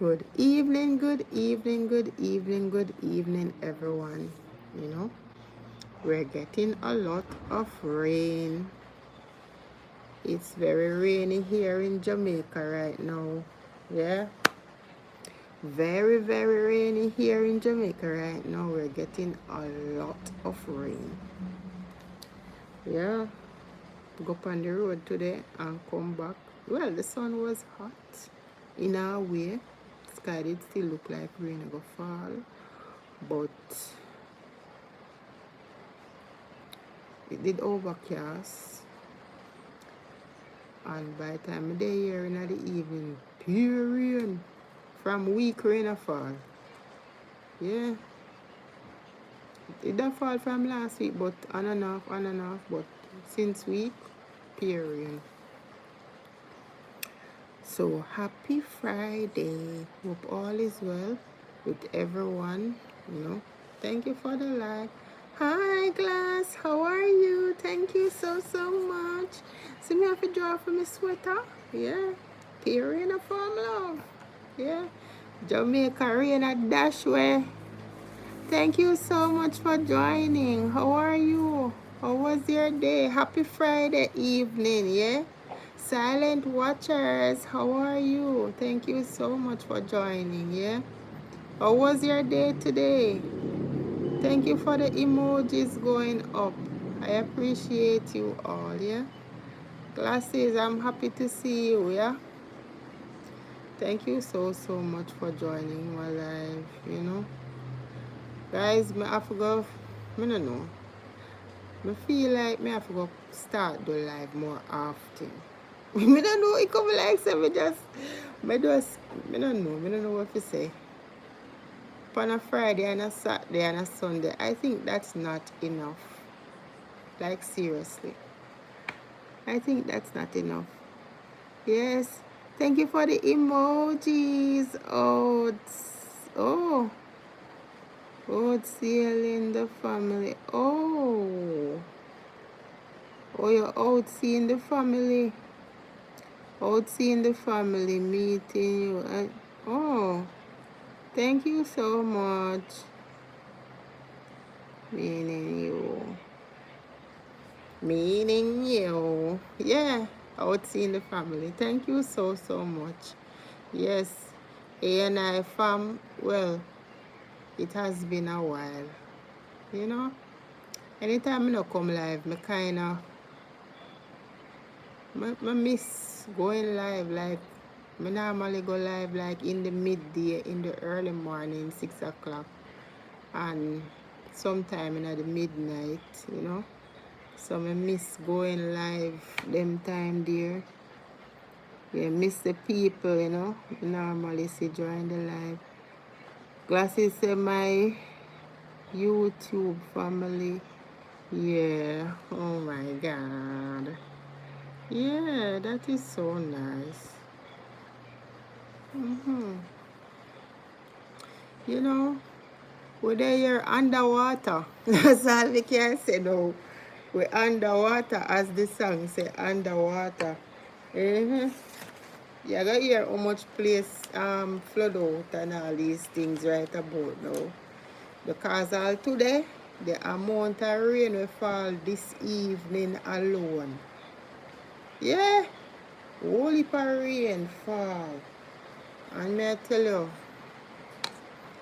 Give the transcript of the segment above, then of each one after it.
Good evening, good evening, good evening, good evening, everyone. You know, we're getting a lot of rain. It's very rainy here in Jamaica right now. Yeah, very, very rainy here in Jamaica right now. We're getting a lot of rain. Yeah, go up on the road today and come back. Well, the sun was hot in a way. Sky did still look like rain go fall, but it did overcast, and by the time of day here in the evening, pure rain from weak rain a fall. Yeah, it did fall from last week, but on and off, but since week, pure rain. So happy Friday. Hope all is well with everyone. Thank you for the like. Hi Glass, how are you? Thank you so much. See me have to draw for my sweater. Yeah. Pure uniform love. Yeah. Jamaica rain at Dashway. Thank you so much for joining. How are you? How was your day? Happy Friday evening, yeah? Silent watchers, how are you? Thank you so much for joining, yeah? How was your day today? Thank you for the emojis going up. I appreciate you all, yeah? Glasses, I'm happy to see you, yeah? Thank you so much for joining my live. Guys, I have to go, I don't know. I feel like I have to go start the live more often. I don't know, it come like say I don't know what to say. On a Friday and a Saturday and a Sunday, I think that's not enough. Like seriously. I think that's not enough. Yes. Thank you for the emojis. Oh, seeing the family. Oh, you're out seeing the family. Out seeing the family, meeting you. Oh, thank you so much. Meaning you. Yeah, out seeing the family. Thank you so much. Yes, A&I fam, well, it has been a while. Anytime I come live, I kind of I miss going live. Like, I normally go live like in the midday, in the early morning, 6 o'clock, and sometime in the midnight, So I miss going live them time there. Yeah, miss the people, normally see during the live. Glasses say my YouTube family. Yeah, oh my God. Yeah, that is so nice. We're there underwater. That's all we can say now. We're underwater, as the song say, underwater. You gotta hear how much place flood out and all these things right about now. Because all today, the amount of rain will fall this evening alone. Yeah, whole heap of rain fall. And may I tell you,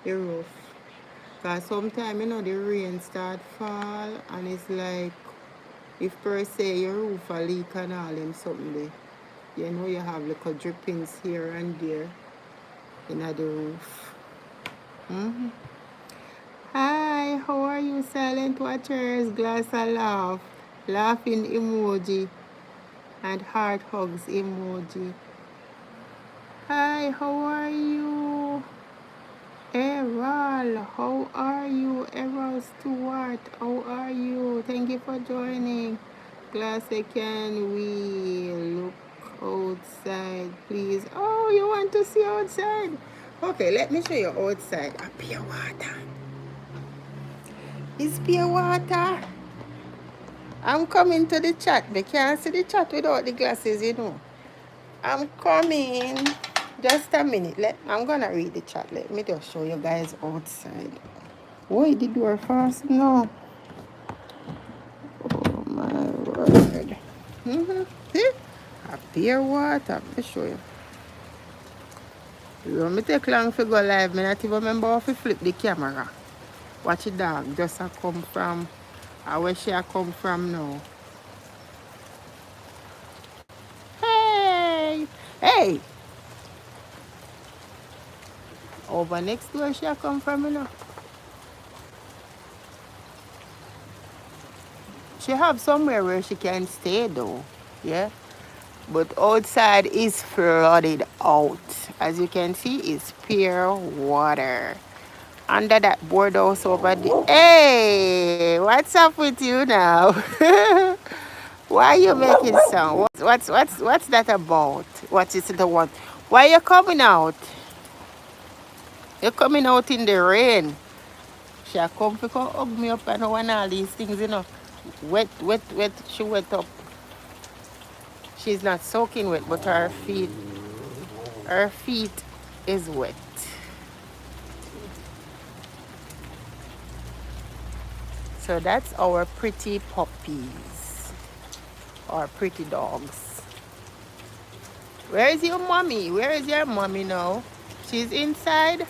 it's rough. Because sometimes, the rain start fall and it's like, if per se your roof a leak and all and something there, you have little drippings here and there in the roof. Hi, how are you, silent watchers? Glass of laugh, laughing emoji, and heart hugs emoji. Hi, how are you? Errol, how are you? Errol Stewart, how are you? Thank you for joining. Glass, can we look outside, please? Oh, you want to see outside? Okay, let me show you outside. A pure water. It's pure water. I'm coming to the chat. They can't see the chat without the glasses, I'm coming. Just a minute. I'm gonna read the chat. Let me just show you guys outside. Why the door fast now? Oh my word. See? A pure water. Let me show you. You want me take long to go live? I not even remember how to flip the camera. Watch the dog just a come from where she a come from now. Hey! Hey! Over next door she a come from, you know. She have somewhere where she can stay though. Yeah? But outside is flooded out. As you can see, it's pure water. Under that boardhouse over there. Hey, what's up with you now? Why are you making sound? What's that about? What is the one? Why are you coming out? You're coming out in the rain. She come to come hug me up and all these things, you know. Wet. She wet up. She's not soaking wet, but her feet is wet. So that's our pretty puppies, our pretty dogs. Where is your mommy? Where is your mommy now? She's inside?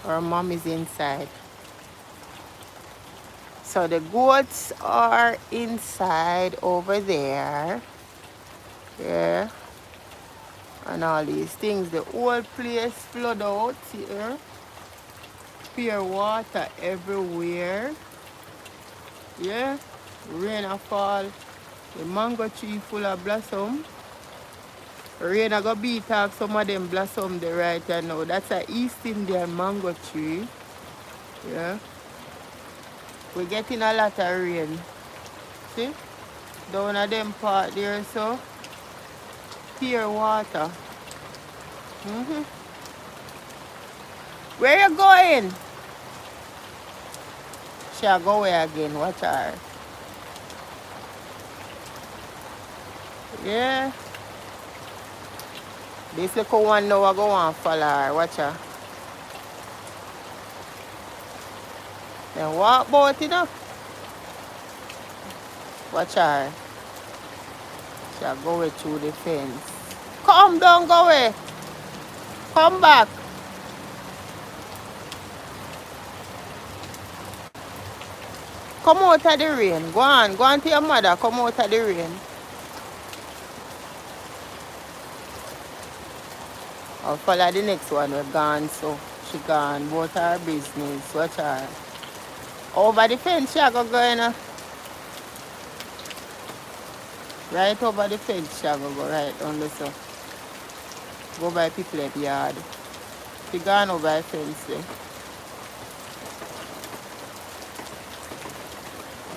Her mom is inside. So the goats are inside over there. Yeah. And all these things. The whole place flood out here. Pure water everywhere. Yeah. Rain a fall. The mango tree full of blossom. Rain a go beat off some of them blossom there right now. That's a East Indian mango tree. Yeah. We're getting a lot of rain. See? Down at them part there, so pure water. Where you going? She'll go away again. Watch her. Yeah. This little one now I go and follow her. Watch her. Then walk about it up. Watch her. She'll go away through the fence. Come down, go away. Come back. Come out of the rain. Go on to your mother. Come out of the rain. I'll follow the next one. We're gone, so she gone. Both her business. Watch her. Over the fence, she go going. Right over the fence, she go right on the so. Go by people at the yard. She gone over the fence there.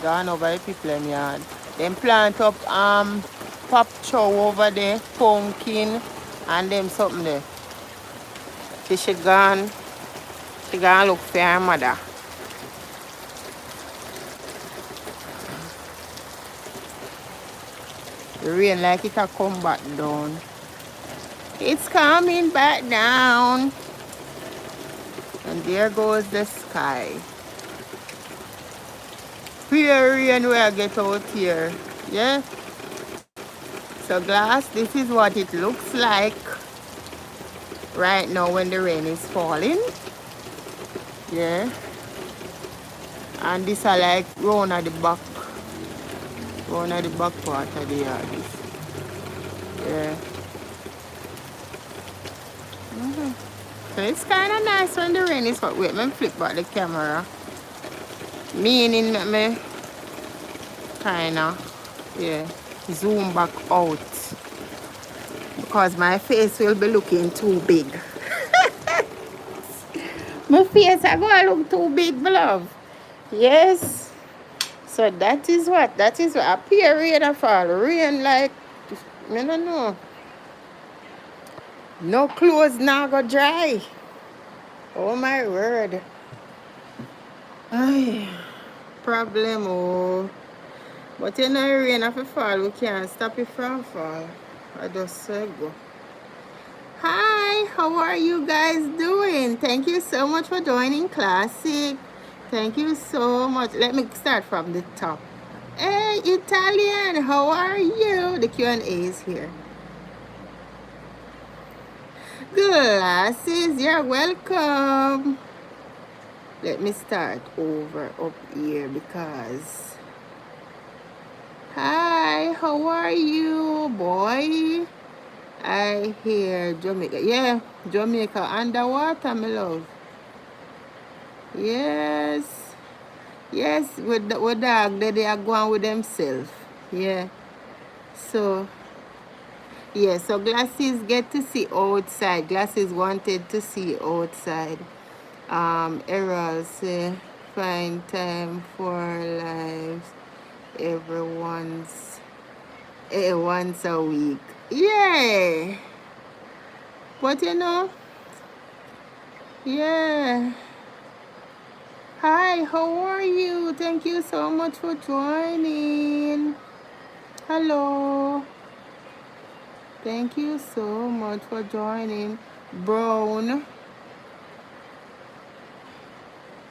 Gone over the people in the yard. Them plant up pop chow over there, pumpkin, and them something there. She gone look for her mother. The rain like it a come back down. It's coming back down. And there goes the sky. Pure rain where I get out here. Yeah? So glass, this is what it looks like right now when the rain is falling. Yeah. And this are like round at the back part of the yard. Yeah. So it's kind of nice when the rain is hot. Wait, let me flip back the camera. Meaning that me kind of, yeah, zoom back out. Because my face will be looking too big. My face is going to look too big, my love. Yes. So that is what a pure rain of fall. Rain like, I don't know. No clothes now go dry. Oh my word. Ay, problem oh. But in the rain of fall, we can't stop it from fall. I just said go. Hi, how are you guys doing? Thank you so much for joining Classic. Thank you so much. Let me start from the top. Hey, Italian, how are you? The Q&A is here. Glasses, you're welcome. Let me start over up here because... Hi, how are you, boy? I hear Jamaica. Yeah, Jamaica underwater, my love. Yes. Yes, with dog, they are going with themselves. Yeah. So, yeah, so Glasses get to see outside. Glasses wanted to see outside. Errol say, find time for lives everyone's once a week. Yeah. But yeah. Hi, how are you? Thank you so much for joining. Hello. Thank you so much for joining. Brown.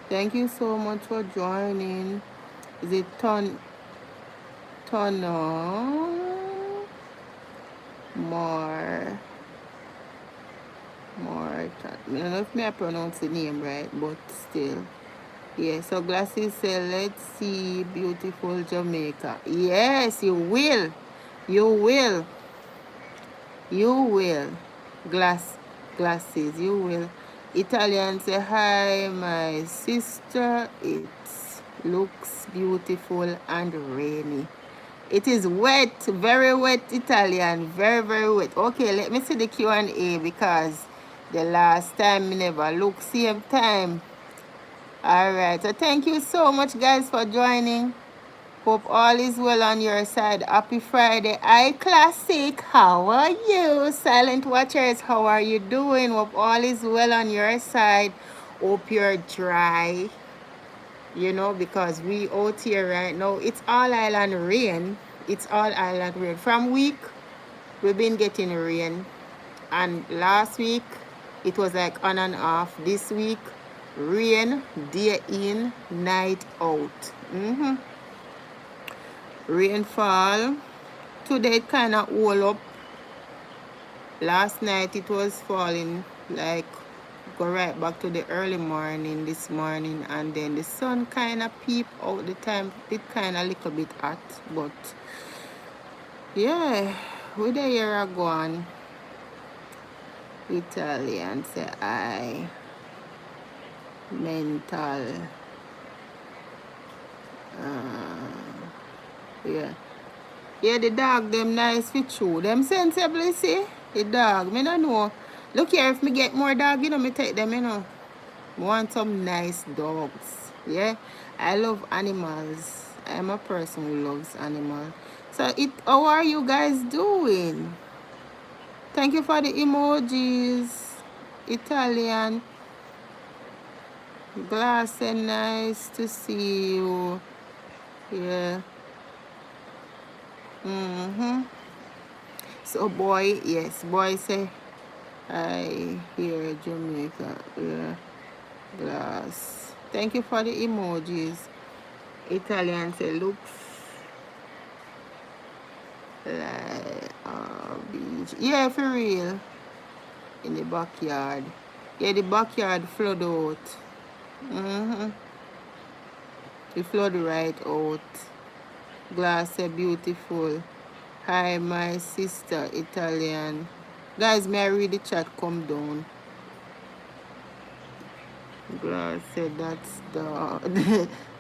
Thank you so much for joining. Is it Tono? More. I don't know if I pronounce the name right, but still. Yeah, so Glasses say, let's see beautiful Jamaica. Yes, you will. You will. You will. Glasses, you will. Italian say, hi, my sister. It looks beautiful and rainy. It is wet, very wet, Italian, very, very wet. Okay, let me see the Q&A because the last time we never look same time. All right, so thank you so much, guys, for joining. Hope all is well on your side. Happy Friday. Classic, how are you? Silent watchers, how are you doing? Hope all is well on your side. Hope you're dry, because we out here right now, it's all island rain. It's all island rain. From week, we've been getting rain. And last week, it was like on and off. This week, rain, day in, night out. Rainfall. Today it kind of hold up. Last night it was falling, like go right back to the early morning this morning, and then the sun kind of peep out the time. It kind of little bit hot, but yeah, with a year ago on Italian say I mental yeah. Yeah, the dog them nice fit true. Them sensible, see? The dog, me don't know. Look here, if me get more dog, me take them, I want some nice dogs. Yeah? I love animals. I'm a person who loves animals. So how are you guys doing? Thank you for the emojis. Italian. Glass and nice to see you. Yeah. So boy, yes, boy say, I hear Jamaica. Yeah. Glass. Thank you for the emojis. Italian say, looks like a beach. Yeah, for real. In the backyard. Yeah, the backyard flood out. The flood right out. Glass say beautiful. Hi, my sister, Italian. Guys, may I read the chat? Come down. Glass said that's dog.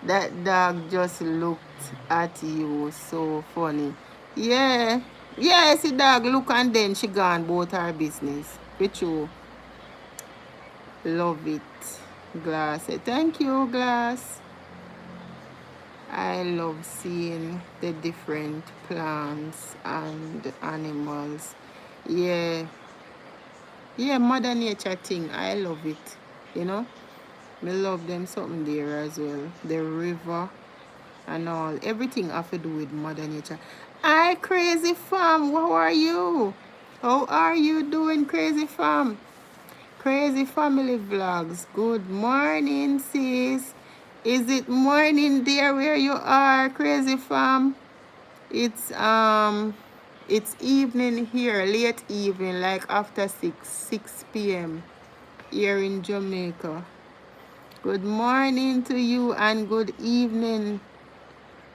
That dog just looked at you. So funny. Yeah. Yes, the dog look and then she gone about her business. With you. Love it. Glass said, thank you, Glass. I love seeing the different plants and animals. Yeah. Yeah, Mother Nature thing. I love it. Me love them something there as well. The river and all. Everything have to do with Mother Nature. Hi, Crazy Fam. How are you? How are you doing, Crazy Fam? Crazy Family Vlogs. Good morning, sis. Is it morning there where you are, Crazy Fam? It's it's evening here, late evening, like after 6 p.m. here in Jamaica. Good morning to you and good evening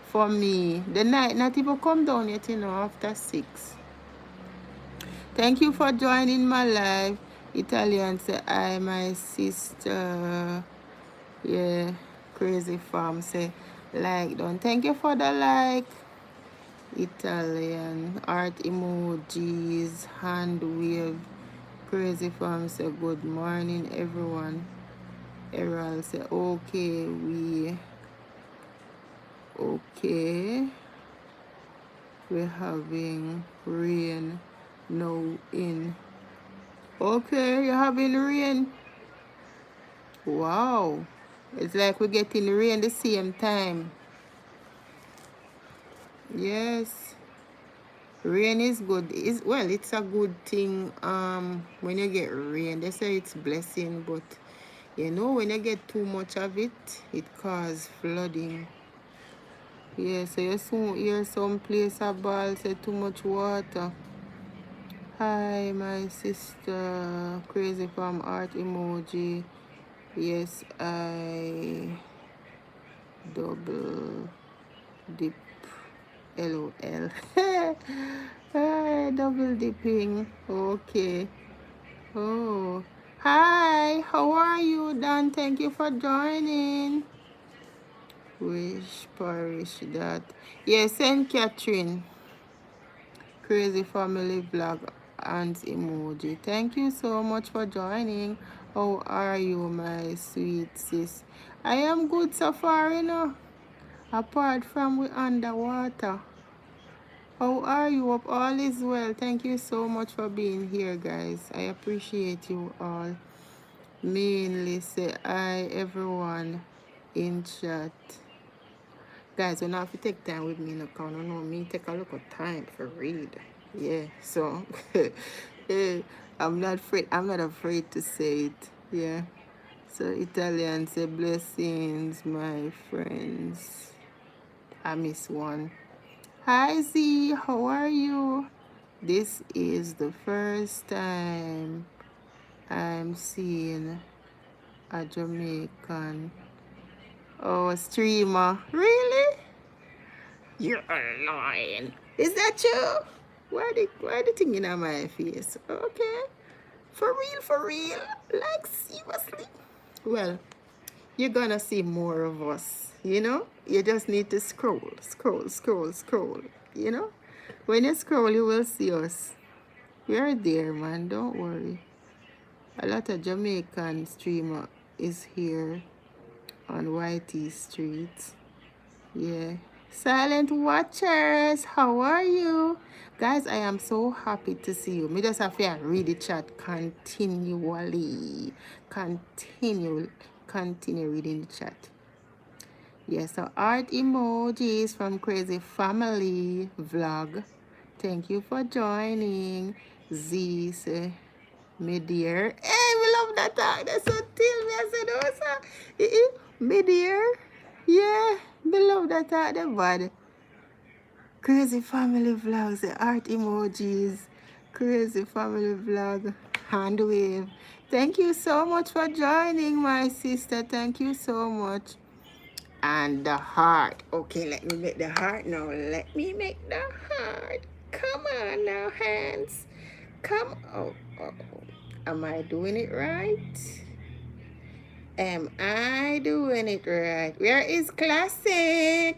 for me. The night not even come down yet, after 6. Thank you for joining my live. Italian say I, my sister. Yeah, Crazy Farm say like done. Thank you for the like. Italian art emojis, hand wave. Crazy Farm say good morning everyone. Errol say okay. We're having rain now in. Okay, you're having rain. Wow. It's like we're getting rain the same time. Yes. Rain is good. It's a good thing when you get rain. They say it's blessing, but when you get too much of it, it causes flooding. Yeah, so you soon hear some place a ball say too much water. Hi, my sister. Crazy from art emoji. Yes, I double dip. LOL. Hi, double dipping. Okay. Oh. Hi, how are you, Dan? Thank you for joining. Wish parish that. Yes, St. Catherine. Crazy family vlog and emoji. Thank you so much for joining. How are you, my sweet sis? I am good so far, apart from we underwater. How are you? Hope all is well. Thank you so much for being here, guys. I appreciate you all. Mainly say hi, everyone in chat. Guys, you don't have to take time with me, no, because know me take a look of time for read. Yeah, so I'm not afraid to say it. Yeah. So Italian say blessings, my friends. I miss one. Hi Z, how are you? This is the first time I'm seeing a Jamaican streamer. Really? You're lying. Is that you? Why the thing in my face? Okay. For real? Like seriously? Well, you're gonna see more of us, You just need to scroll. You know? When you scroll, you will see us. We're there, man. Don't worry. A lot of Jamaican streamer is here on YT Street. Yeah. Silent watchers, how are you? Guys, I am so happy to see you. Me just have to read the chat continually. Continue reading the chat. Yes, so art emojis from Crazy Family Vlog. Thank you for joining. Z say, me dear. Hey, we love that talk. That's so till me. I said, oh, sir. Me dear. Yeah, me love that talk. The bad. Crazy Family Vlogs, the art emojis. Crazy Family Vlog. Hand wave. Thank you so much for joining, my sister. Thank you so much. And the heart. Okay, let me make the heart now. Let me make the heart. Come on now, hands. Come. Oh. Am I doing it right? Am I doing it right? Where is classic?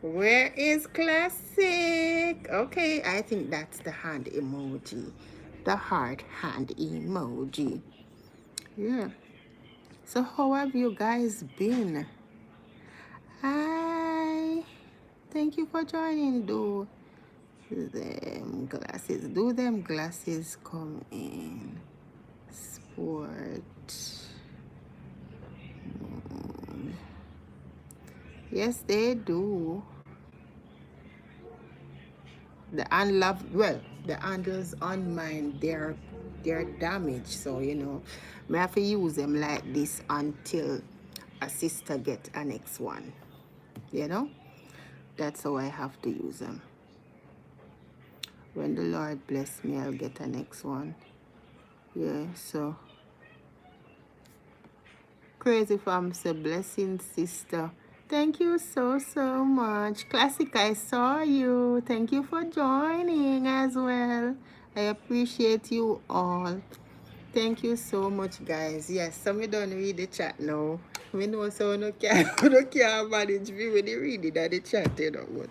Where is classic? Okay, I think that's the hand emoji. The heart hand emoji. Yeah. So how have you guys been? Hi. Thank you for joining. Do them glasses come in? Sport. Yes, they do. the unloved, well, the handles on mine, they're damaged. So, may have to use them like this until a sister get a next one. You know? That's how I have to use them. When the Lord bless me, I'll get a next one. Yeah, so Crazy Fam say blessing, sister. Thank you so much. Classic, I saw you. Thank you for joining as well. I appreciate you all. Thank you so much, guys. Yes, so me don't read the chat now. We know so no can manage me when you read it at the chat, but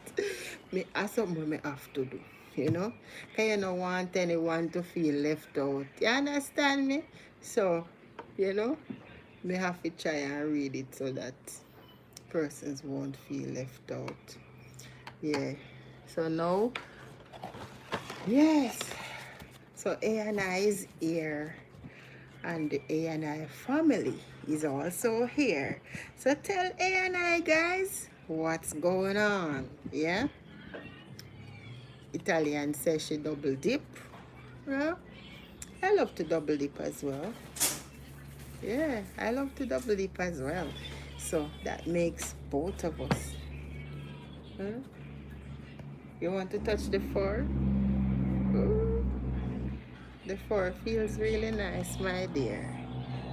me as something me have to do, Because you don't want anyone to feel left out. You understand me? So, me have to try and read it so that persons won't feel left out. Yeah. So now, yes. So A&I is here. And the A&I family is also here. So tell A&I guys what's going on. Yeah? Italian says she double dip. Well, I love to double dip as well. Yeah, I love to double dip as well. So that makes both of us. Huh? You want to touch the fur? Ooh. The fur feels really nice, my dear.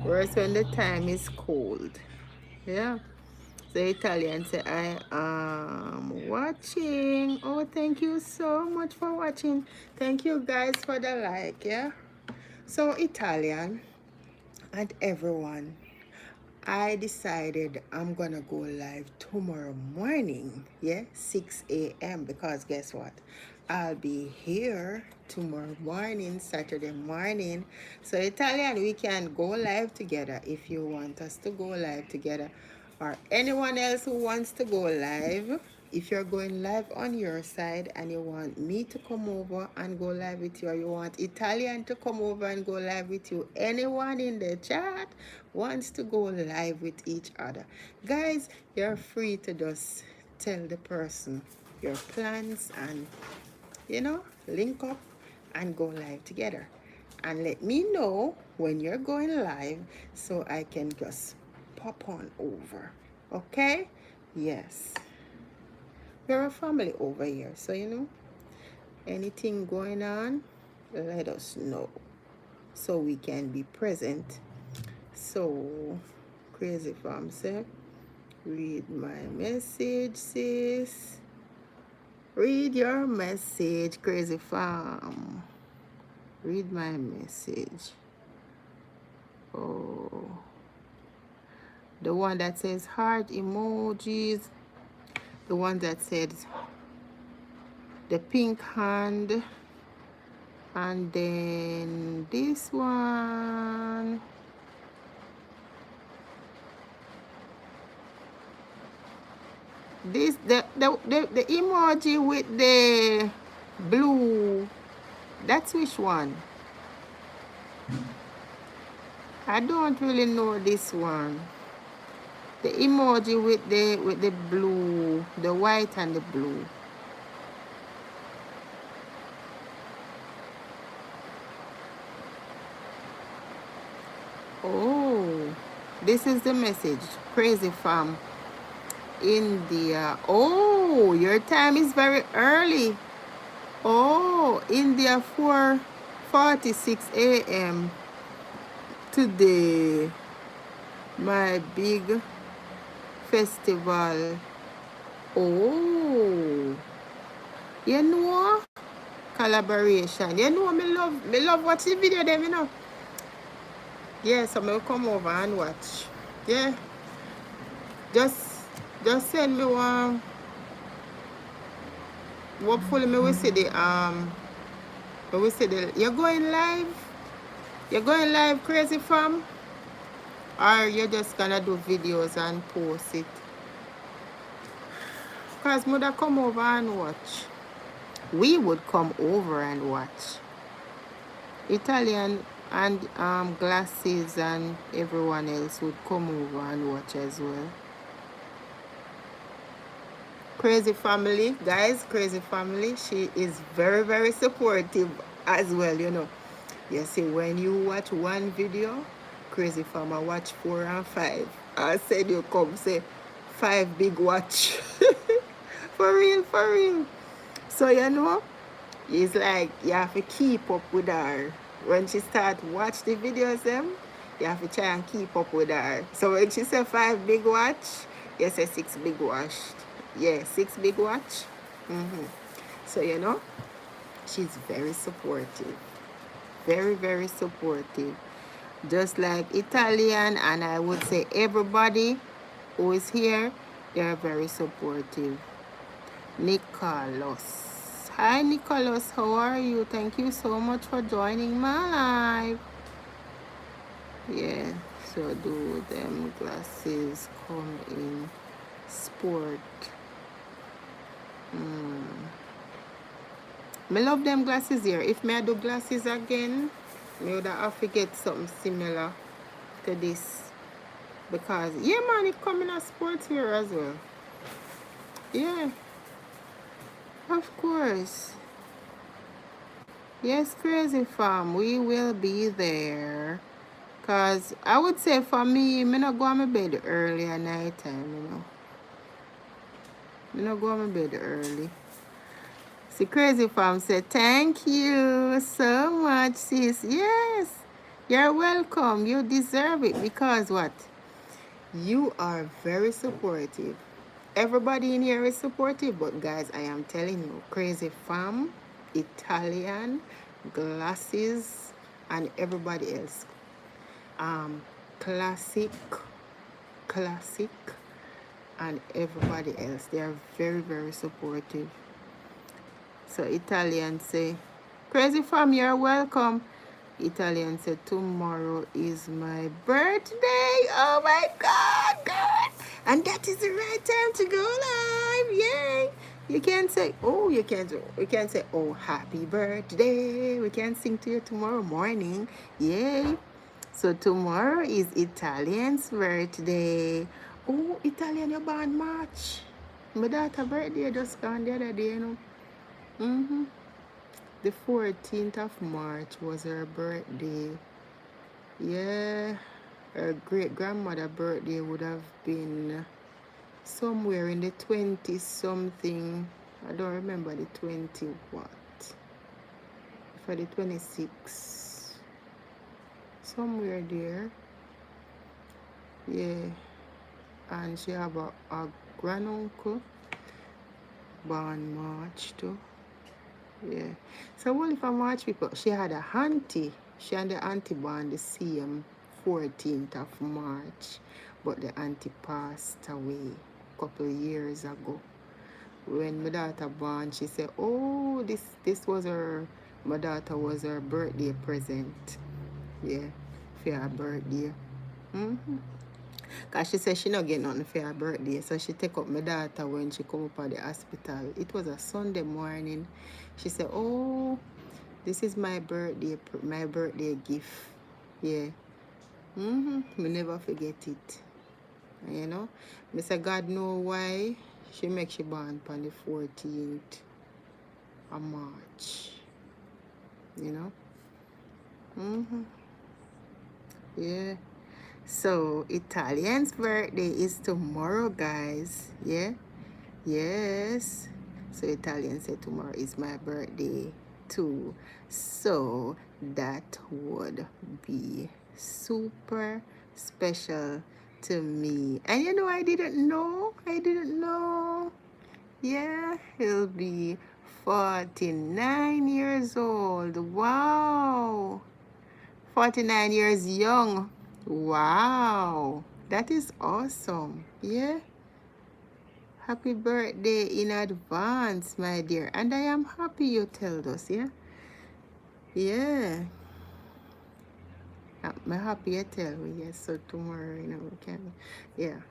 Whereas when the time is cold. Yeah. The Italian say, I am watching. Oh, thank you so much for watching. Thank you guys for the like, yeah? So, Italian and everyone, I decided I'm gonna go live tomorrow morning, yeah, 6 a.m. because guess what? I'll be here tomorrow morning, Saturday morning. So Italian, we can go live together if you want us to go live together, or anyone else who wants to go live. If you're going live on your side and you want me to come over and go live with you, or you want Italian to come over and go live with you, anyone in the chat wants to go live with each other, guys, you're free to just tell the person your plans and link up and go live together, and let me know when you're going live so I can just pop on over. Okay? Yes, we're a family over here, so anything going on, let us know so we can be present. So Crazy Farm said, read my message, sis. Read your message, Crazy Farm. Read my message. Oh, the one that says heart emojis, the one that says the pink hand, and then this one. This the emoji with the blue. That's which one? I don't really know this one. The emoji with the blue, the white and the blue. Oh, this is the message. Crazy Farm, India. Oh, your time is very early. Oh, India 4:46 a.m. today. My big festival. Oh, collaboration. Me love watch the video them, Yeah, so I'll come over and watch. Yeah. Just send me one. Hopefully me will see you're going live? You're going live, Crazy Fam? Or you're just gonna do videos and post it? Because mother come over and watch. We would come over and watch. Italian and Glasses and everyone else would come over and watch as well. Crazy family, guys, crazy family. She is very, very supportive as well, you know. You see, when you watch one video, crazy farmer watch 4 and 5. I said you come say 5 big watch. For real, for real. So you know, it's like you have to keep up with her. When she start watch the videos them, you have to try and keep up with her. So when she say 5 big watch, you say 6 big watch. Yeah, 6 big watch. Mm-hmm. So you know, she's very supportive. Very, very supportive. Just like Italian, and I would say everybody who is here, they are very supportive. Nicholas. Hi, Nicholas. How are you? Thank you so much for joining my live. Yeah, so do them glasses come in sport? Me love them glasses here. If me I do glasses again, me would have to get something similar to this. Because, yeah, man, it come in a sports wear as well. Yeah, of course. Yes, Crazy Farm, we will be there. Because I would say for me, me not go on my bed early at night time, you know. Me not go on my bed early. See, Crazy Farm said, thank you so much, sis. Yes, you're welcome. You deserve it because what? You are very supportive. Everybody in here is supportive, but guys, I am telling you, Crazy Farm, Italian, Glasses, and everybody else. Classic, Classic, and everybody else. They are very, very supportive. So Italian say, Crazy Farm, you're welcome. Italian said, tomorrow is my birthday. Oh my God, girl. And that is the right time to go live. Yay. You can't say, oh, we can't say, oh, happy birthday. We can sing to you tomorrow morning. Yay. So tomorrow is Italian's birthday. Oh, Italian, you're born March. My daughter's birthday just gone the other day, you know. Mm-hmm. The 14th of March was her birthday. Yeah, her great-grandmother's birthday would have been somewhere in the 20 something. I don't remember the 20 what. For the 26. Somewhere there. Yeah. And she have a granduncle born March too. Yeah. So well, if I March people, she had a auntie. She and the auntie born the same 14th of March. But the auntie passed away a couple of years ago. When my daughter born, she said, oh, this was my daughter was her birthday present. Yeah, for her birthday. Mm-hmm. Because she said she not get nothing for her birthday. So she take up my daughter when she come up at the hospital. It was a Sunday morning. She said, oh, this is my birthday gift. Yeah. Me never forget it. You know? Me say God know why she make she born on the 14th of March. You know? Yeah. So Italian's birthday is tomorrow, guys. Yeah. Yes. So Italian said tomorrow is my birthday too. So that would be super special to me. And you know, I didn't know. Yeah, he'll be 49 years old. Wow. 49 years young. Wow. That is awesome. Yeah. Happy birthday in advance, my dear. And I am happy you told us, yeah? Yeah. I'm happy you tell me, yes. So tomorrow, you know, we can, yeah.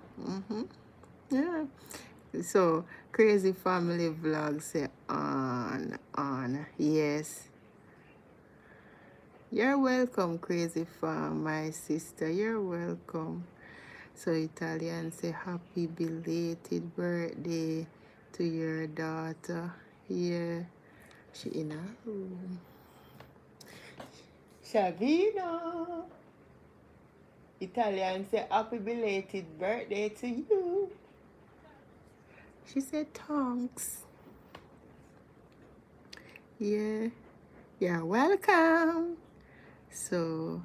Yeah. So, Crazy Family Vlog say on. Yes. You're welcome, Crazy Fam, my sister. You're welcome. So Italian say happy belated birthday, to your daughter. Yeah, she in her room. Shavina, Italian say happy belated birthday to you. She said thanks. Yeah, you're welcome. So,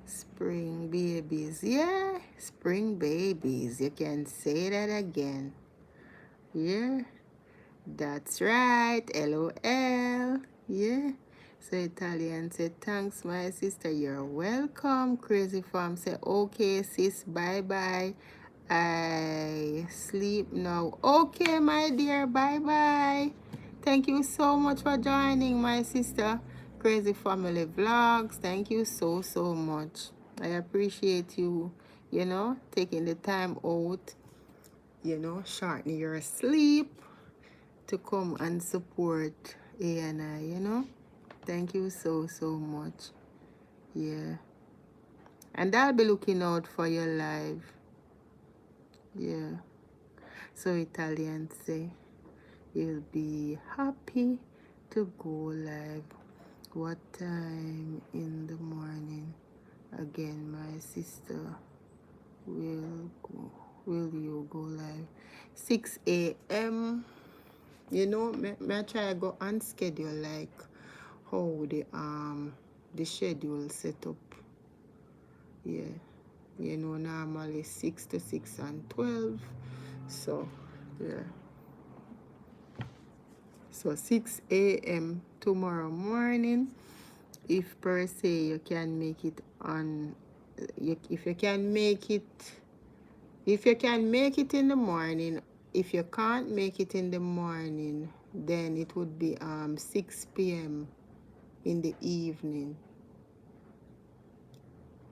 spring babies. Yeah, spring babies. You can say that again. Yeah, that's right. LOL. Yeah. So Italian said, thanks, my sister. You're welcome. Crazy Farm said, okay, sis, bye bye. I sleep now. Okay, my dear, bye bye. Thank you so much for joining, my sister. Crazy Family Vlogs. Thank you so, so much. I appreciate you, taking the time out, shorten your sleep to come and support ANI. Thank you so, so much. Yeah. And I'll be looking out for your live. Yeah. So Italians say, you'll be happy to go live. What time in the morning? Again, my sister will you go live? 6 a.m. May try go on schedule like how the schedule set up. Yeah. Normally 6 to 6 and 12. So yeah. So 6 a.m. tomorrow morning. If per se you can make it on, if you can make it in the morning. If you can't make it in the morning, then it would be 6 p.m. in the evening.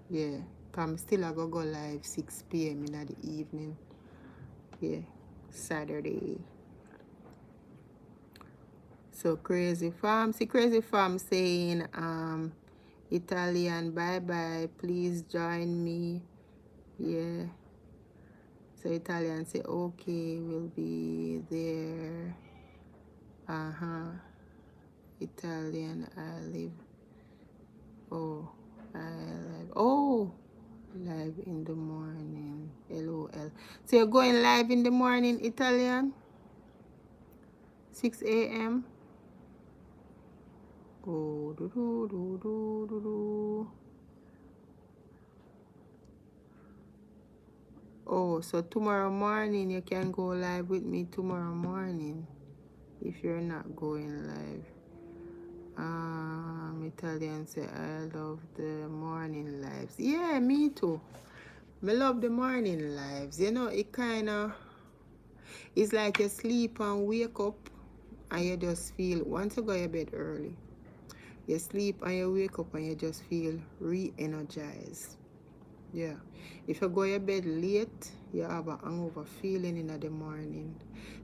Yeah, I'm still I go live 6 p.m. in the evening. Yeah, Saturday. So Crazy Farm saying Italian bye bye, please join me. Yeah. So Italian say okay, we'll be there. Italian I live. Live in the morning. LOL. So you're going live in the morning, Italian? 6 a.m. Oh, Oh, so tomorrow morning you can go live with me tomorrow morning if you're not going live. Italian say I love the morning lives. Yeah, me too. I love the morning lives. It it's like you sleep and wake up and you just feel, once you go to bed early, you sleep and you wake up and you just feel re-energized. Yeah. If you go to bed late, you have a hangover feeling in the morning.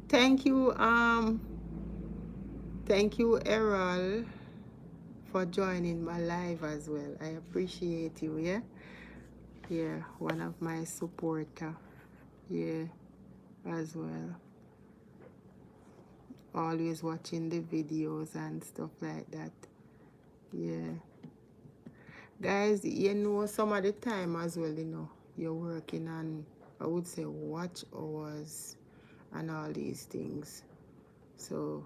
Thank you, Errol, for joining my live as well. I appreciate you, yeah? Yeah, one of my supporter. Yeah, as well. Always watching the videos and stuff like that. Yeah. Guys, some of the time as well, you're working on, I would say, watch hours and all these things. So,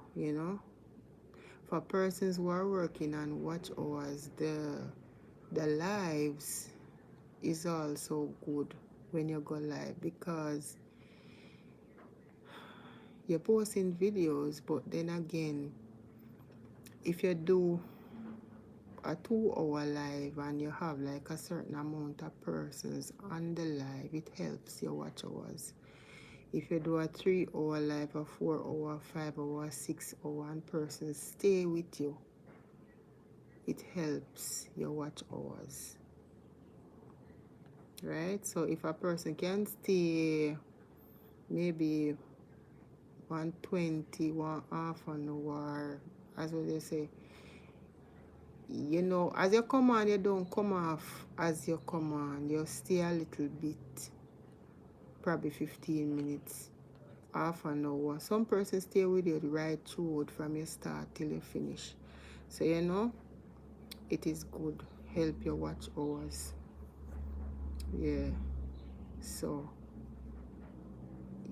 for persons who are working on watch hours, the lives is also good when you go live because you're posting videos, but then again, if you do a 2-hour live and you have like a certain amount of persons on the live, it helps your watch hours. If you do a 3-hour live, a 4-hour, 5-hour, 6-hour, and persons stay with you, it helps your watch hours. Right? So if a person can stay maybe 120, half an hour, as what they say, as you come on, you don't come off as you come on. You stay a little bit, probably 15 minutes. half an hour. Some persons stay with you right through it from your start till you finish. So it is good. Help your watch hours. Yeah. So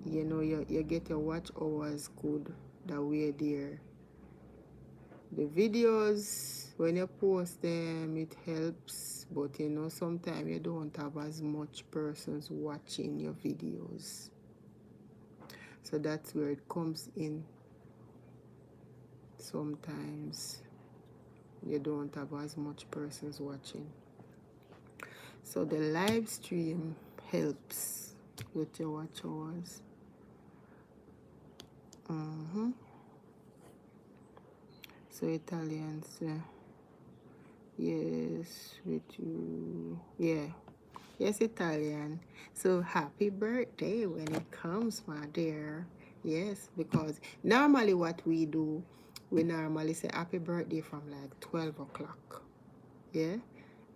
you get your watch hours good that way there. The videos, when you post them, it helps, but sometimes you don't have as much persons watching your videos. So that's where it comes in. Sometimes you don't have as much persons watching. So the live stream helps with your watch hours. So Italians, yes, with you, yeah, yes, Italian. So happy birthday when it comes, my dear. Yes, because normally what we do, we normally say happy birthday from like 12 o'clock. Yeah,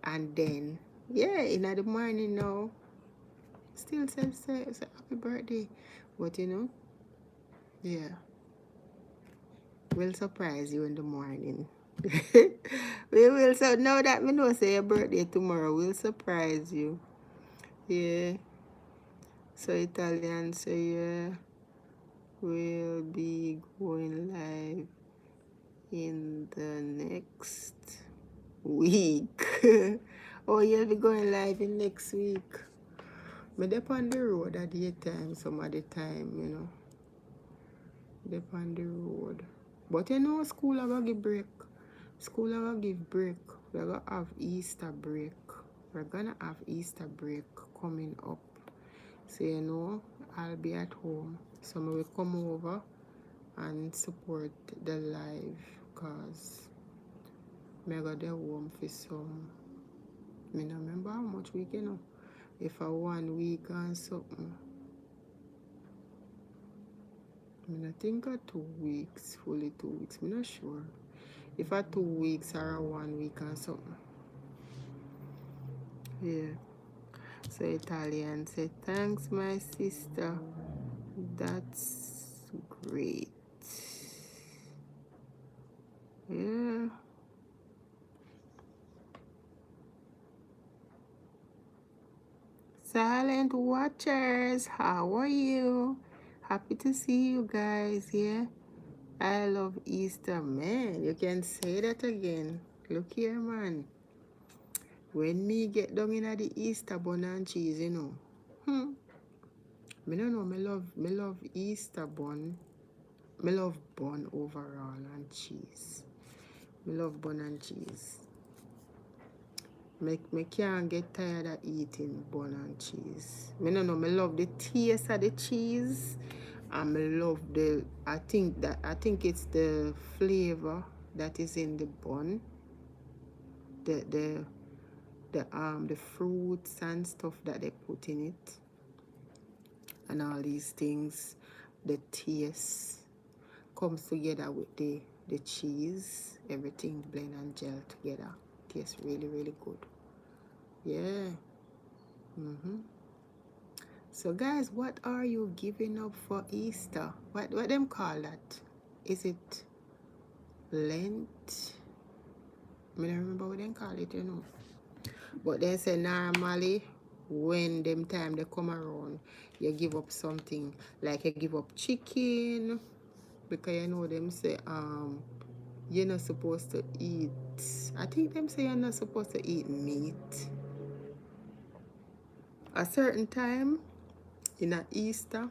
and then in the morning now, still say happy birthday, but yeah. We'll surprise you in the morning. We will. So now that we know say your birthday tomorrow, we'll surprise you. Yeah. So Italian, so yeah, we'll be going live in the next week. Oh, you'll be going live in next week. Me dep on the road at the time, some of the time, dep on the road. But school I gonna give break. School I gonna give break. We're gonna have Easter break. We're gonna have Easter break coming up. So I'll be at home. So I will come over and support the live cause I got the home for some. I don't remember how much week If I 1 week and something. I think 2 weeks, fully 2 weeks. I'm not sure. If I 2 weeks or 1 week and something. Yeah. So Italian say, thanks my sister. That's great. Yeah. Silent watchers, how are you? Happy to see you guys. Yeah. I love Easter, man. You can say that again. Look here, man. When me get down in the Easter bun and cheese, I don't know. Me love Easter bun. Me love bun overall and cheese. Me love bun and cheese. Me can't get tired of eating bun and cheese. Me love the taste of the cheese. And me love I think it's the flavor that is in the bun. The fruits and stuff that they put in it. And all these things, the taste comes together with the cheese. Everything blend and gel together. Tastes really, really good. Yeah. So guys, what are you giving up for Easter? What them call that? Is it Lent? I don't remember what they call it, But they say normally when them time they come around, you give up something. Like you give up chicken, because them say you're not supposed to eat. I think them say you're not supposed to eat meat. A certain time in a Easter,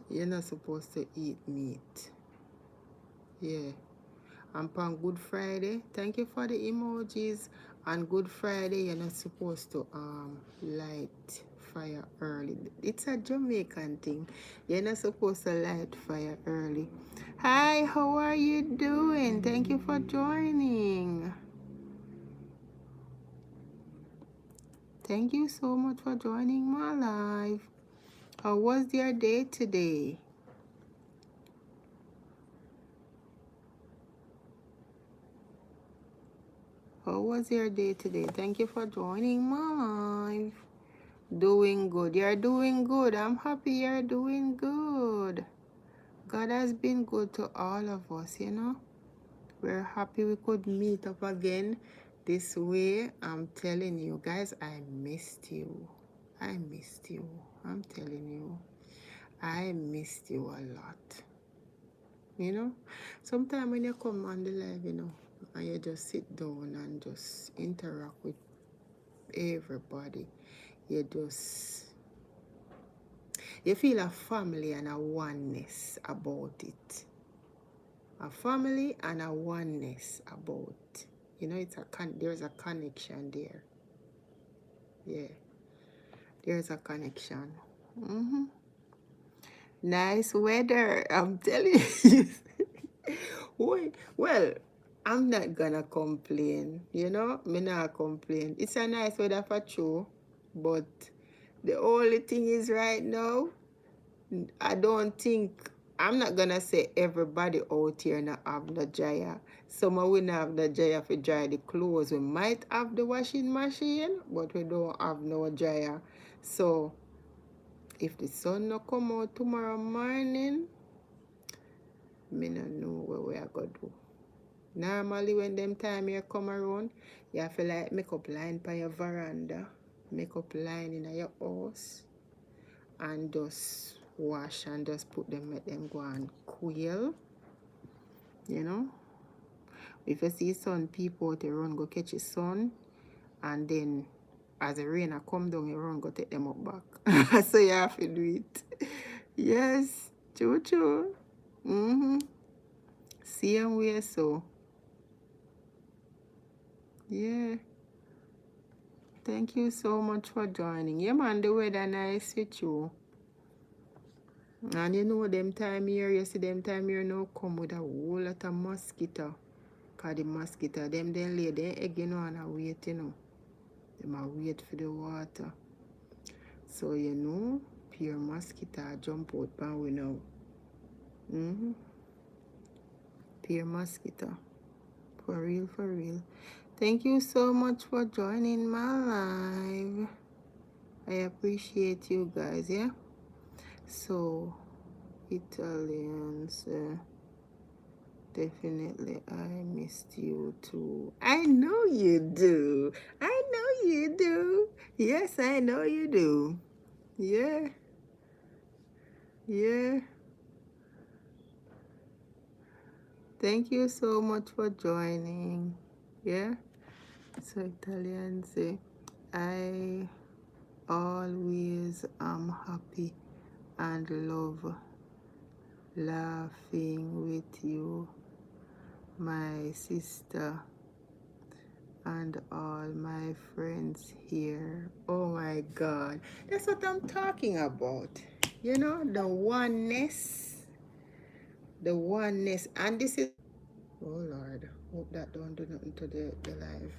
you're not supposed to eat meat. Yeah. And on Good Friday, thank you for the emojis. On Good Friday, you're not supposed to light fire early. It's a Jamaican thing. You're not supposed to light fire early. Hi, how are you doing? Thank you for joining. Thank you so much for joining my live. How was your day today? How was your day today? Thank you for joining my live. Doing good. You're doing good. I'm happy you're doing good. God has been good to all of us, you know. We're happy we could meet up again this way. I'm telling you, guys, I missed you. I missed you. I'm telling you. I missed you a lot. You know, sometimes when you come on the live, you know, and you just sit down and just interact with everybody, you just you feel a family and a oneness about it. A family and a oneness about. You know, there's a connection there. Yeah, there's a connection. Nice weather, I'm telling you. Well, I'm not gonna complain, you know? Me not complain. It's a nice weather for true, but the only thing is right now, I don't think I'm not gonna say everybody out here not have the dryer. Some of we not have the dryer for dry the clothes. We might have the washing machine, but we don't have no dryer. So if the sun no come out tomorrow morning, me no know what we are gonna do. Normally when them time here come around, you have to like make up line by your veranda, make up line in your house, and just wash and just put them, make them go and cool, you know. If you see sun, people out there run go catch the sun, and then as the rain a come down, you run go take them up back. So you have to do it. Yes, true. Same way so. Yeah. Thank you so much for joining. Yeah, man, the weather nice with you. And you know them time here, you see them time here now come with a whole lot of mosquito. Cause the mosquito, them lay their egg, you know, and I wait, you know. Them a wait for the water. So, you know, pure mosquito jump out pan we now. Pure mosquito. For real, for real. Thank you so much for joining my live. I appreciate you guys, yeah? So, Italians, definitely I missed you too. I know you do. I know you do. Yes, I know you do. Yeah. Yeah. Thank you so much for joining. Yeah. So Italians say, I always am happy and love laughing with you, my sister, and all my friends here. Oh my God, that's what I'm talking about. You know, the oneness, and this is. Oh Lord, hope that don't do nothing to the live.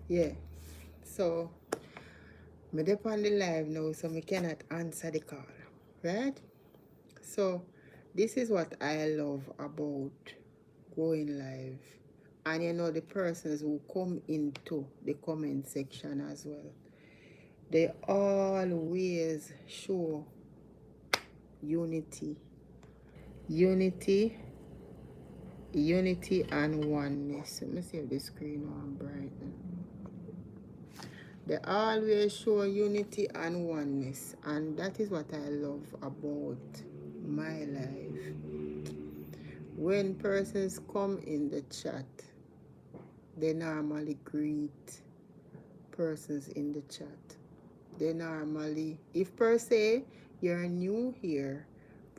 Yeah, so me dep on the live now, so me cannot answer the call, right? So this is what I love about going live. And you know, the persons who come into the comment section as well, they always show unity. Unity and oneness. Let me see if the screen on bright. They always show unity and oneness. And that is what I love about my life. When persons come in the chat, they normally greet persons in the chat. They normally, if per se you're new here,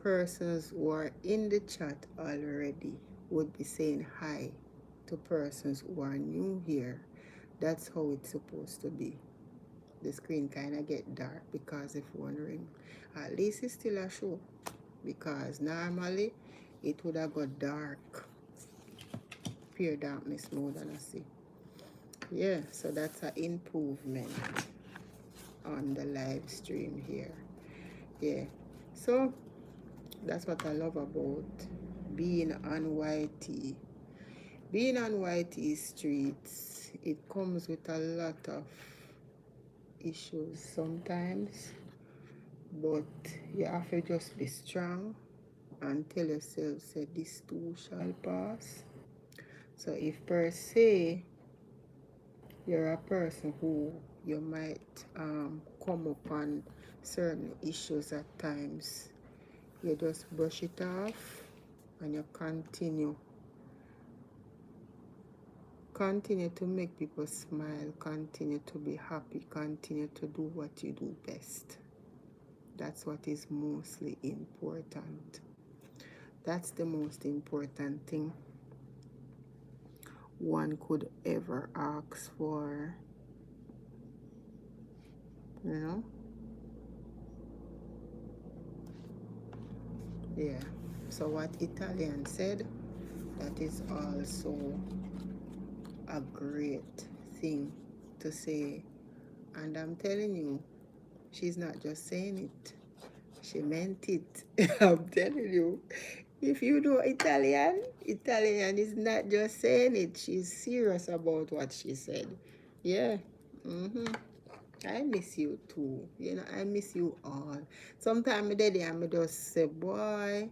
persons who are in the chat already would be saying hi to persons who are new here. That's how it's supposed to be. The screen kind of get dark because if you're wondering, at least it's still a show, because normally it would have got dark, pure darkness mode, and I see. Yeah, so that's an improvement on the live stream here. Yeah, so that's what I love about being on YT. Being on YT streets, it comes with a lot of issues sometimes, but you have to just be strong and tell yourself, say, this too shall pass. So if per se you're a person who you might come upon certain issues at times, you just brush it off and you continue to make people smile, continue to be happy, continue to do what you do best. That's what is mostly important. That's the most important thing one could ever ask for, you know? Yeah. So what Italian said, that is also a great thing to say. And I'm telling you, she's not just saying it. She meant it. I'm telling you. If you know Italian is not just saying it. She's serious about what she said. Yeah. I miss you too. You know, I miss you all. Sometimes daddy I just say, boy,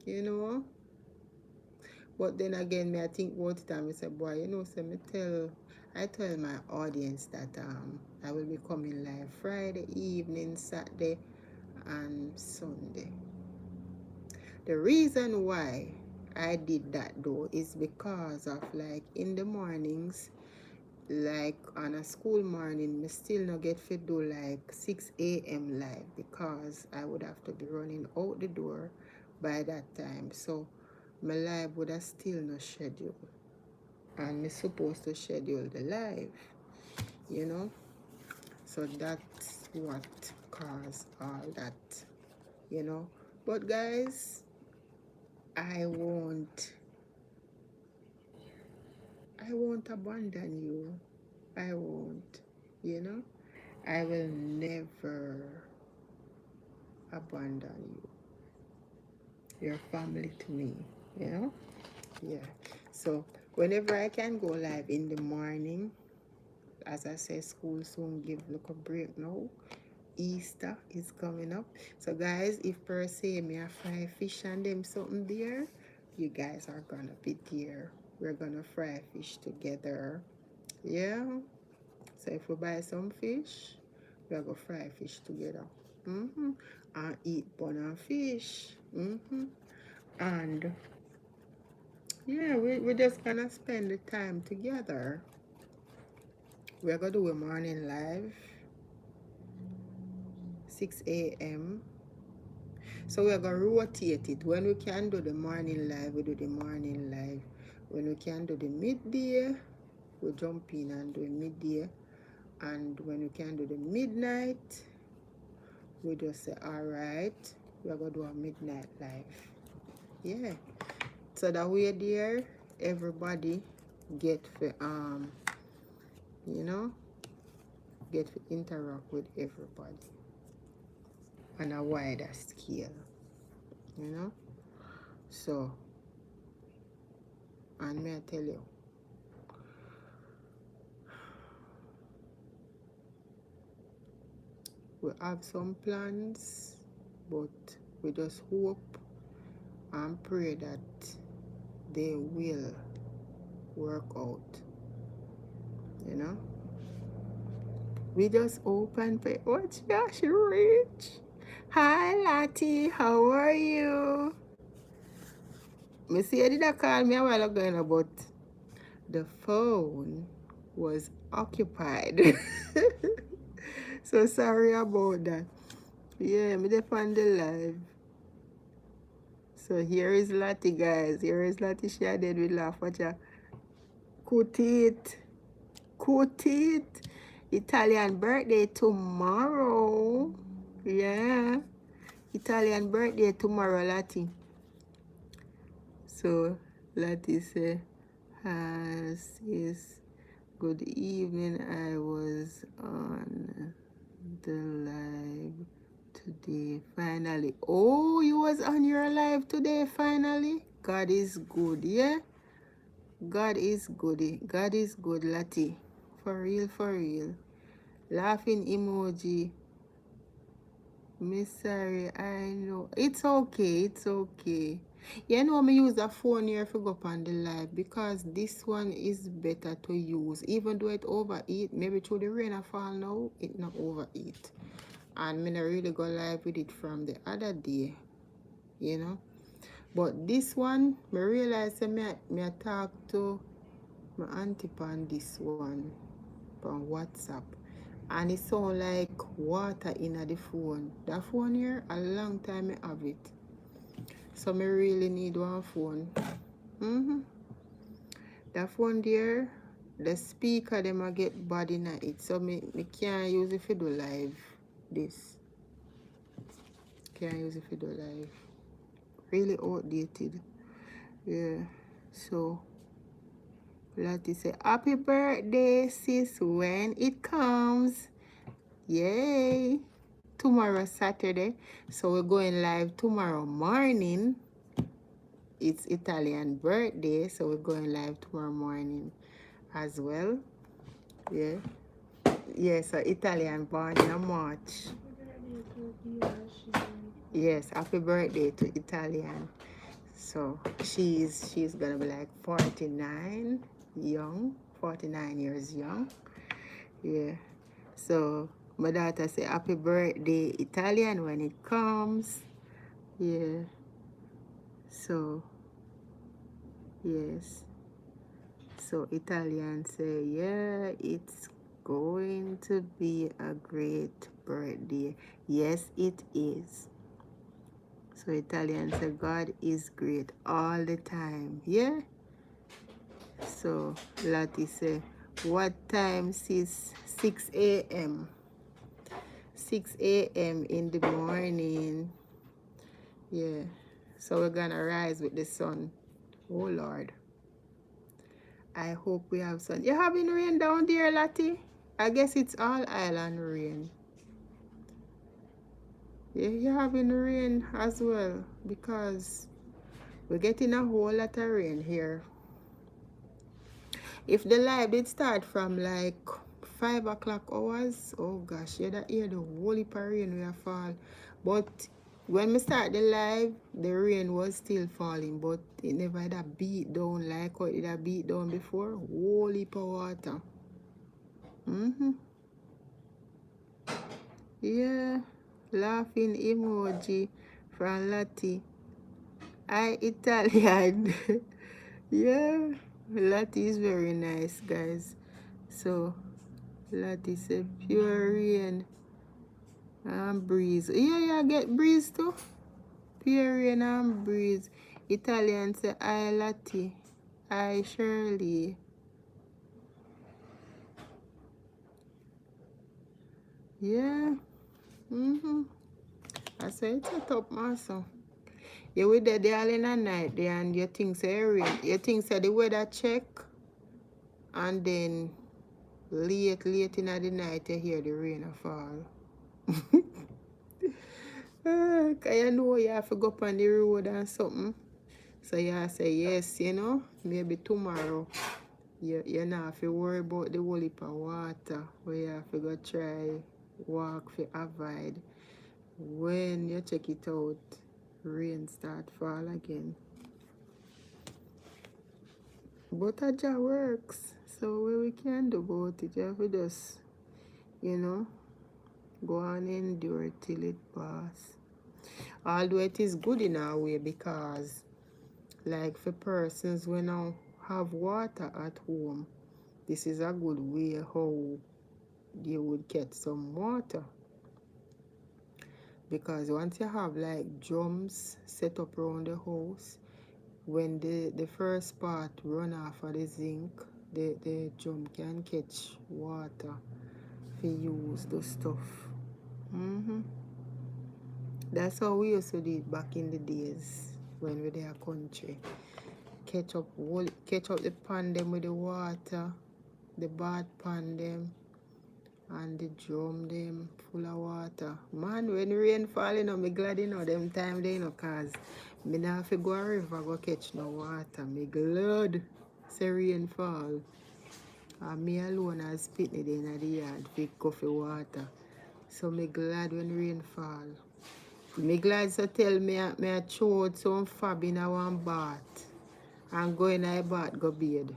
you know. But then again, me I think about it and I say, boy, you know, so I tell my audience that I will be coming live Friday evening, Saturday, and Sunday. The reason why I did that though is because of like in the mornings, like on a school morning, me still not get to do like 6 a.m. live because I would have to be running out the door by that time. So my live would have still not scheduled. And me supposed to schedule the live, you know. So that's what caused all that, you know. But guys, I won't abandon you. I won't, you know. I will never abandon you. You're family to me, you know. Yeah. So whenever I can go live in the morning, as I say, school soon give look a break now. Easter is coming up. So guys, if per se me a fry fish and them something there, you guys are gonna be there. We're gonna fry fish together. Yeah. So if we buy some fish, we're gonna fry fish together. And eat bun and fish. And yeah, we're just gonna spend the time together. We're gonna do a morning live, 6 a.m. So we're gonna rotate it. When we can do the morning live, we do the morning live. When we can do the midday, we jump in and do midday. And when we can do the midnight, we just say, all right, we're gonna do a midnight live. Yeah. So that way there, everybody get for you know, get to interact with everybody on a wider scale, you know. So, and may I tell you, we have some plans, but we just hope and pray that they will work out, you know. We just open for what's Josh Rich. Hi Lottie, how are you? Me see you did a call me a while ago, you know, but the phone was occupied. So sorry about that. Yeah, me dey on the live. So here is Lottie, guys. Here is Lottie. She did we laugh. Watch ya. Cutit. Cutit. Italian birthday tomorrow. Yeah. Italian birthday tomorrow, Lottie. So Lottie say, has is good evening. I was on the live today finally. Oh, you was on your live today finally. God is good, yeah. God is good. God is good, Lottie. For real, for real. Laughing emoji. Miss sorry, I know. It's okay, it's okay. You know, me use a phone here if you go up on the live because this one is better to use. Even though it overheat, maybe through the rain or fall now, it not overheat. And me not really go live with it from the other day, you know. But this one, me realize that me talk to my auntie on this one on WhatsApp. And it sound like water in the phone. That phone here, a long time I have it. So me really need one phone. That phone there, the speaker them a get bad in it. So me can't use it for do live. This. Can't use it for do live. Really outdated. Yeah. So Lottie say, happy birthday, sis, when it comes. Yay. Tomorrow, Saturday. So we're going live tomorrow morning. It's Italian birthday, so we're going live tomorrow morning as well. Yeah. Yeah, so Italian born in March. Yes, happy birthday to Italian. So she's gonna be like 49 young, 49 years young. Yeah. So my daughter say happy birthday Italian when it comes. Yeah. So yes. So Italian say, yeah, it's going to be a great birthday. Yes, it is. So Italian say God is great all the time. Yeah. So Lottie say, what time sis? 6 a.m. 6 a.m. in the morning. Yeah. So we're gonna rise with the sun. Oh Lord. I hope we have sun. You having rain down there, Lottie? I guess it's all island rain. Yeah, you're having rain as well because we're getting a whole lot of rain here. If the live did start from like 5 o'clock hours, oh gosh, you hear the whole heap of rain will fall. But when we start the live, the rain was still falling, but it never had a beat down like how it had beat down before. Whole heap of water. Yeah, laughing emoji from Lottie. I Italian. Yeah, Lottie is very nice, guys. So, Lottie said pure rain and breeze. Yeah, get breeze too. Pure rain and breeze. Italian say I Lottie. I Shirley. Yeah. I say it's a top master. You with the all in the night there and you think say rain. You think say the weather check and then late in the night you hear the rain fall. Cause you know you have to go up on the road and something. So you say yes, you know, maybe tomorrow you not have to worry about the whole heap of water where you have to go try walk for avoid. When you check it out, rain start fall again. But a job works. So what we can do about it, you have to just, you know, go and endure till it pass. Although it is good in a way because like for persons who now have water at home, this is a good way how you would get some water. Because once you have like drums set up around the house, when the first part run off of the zinc, the drum can catch water to use the stuff. That's how we used to do it back in the days when we were in country. Catch up the pan them with the water, the bath pan them, and the drum them full of water. Man, when rain fall, you know, me glad you know them time they, you know, cause me not have to go a river go catch no water. Me glad say rain fall. And me alone as pitney in the yard for coffee water. So me glad when rain fall. Me glad to tell me I throw out some fab in one bath and go in a bath go bathe.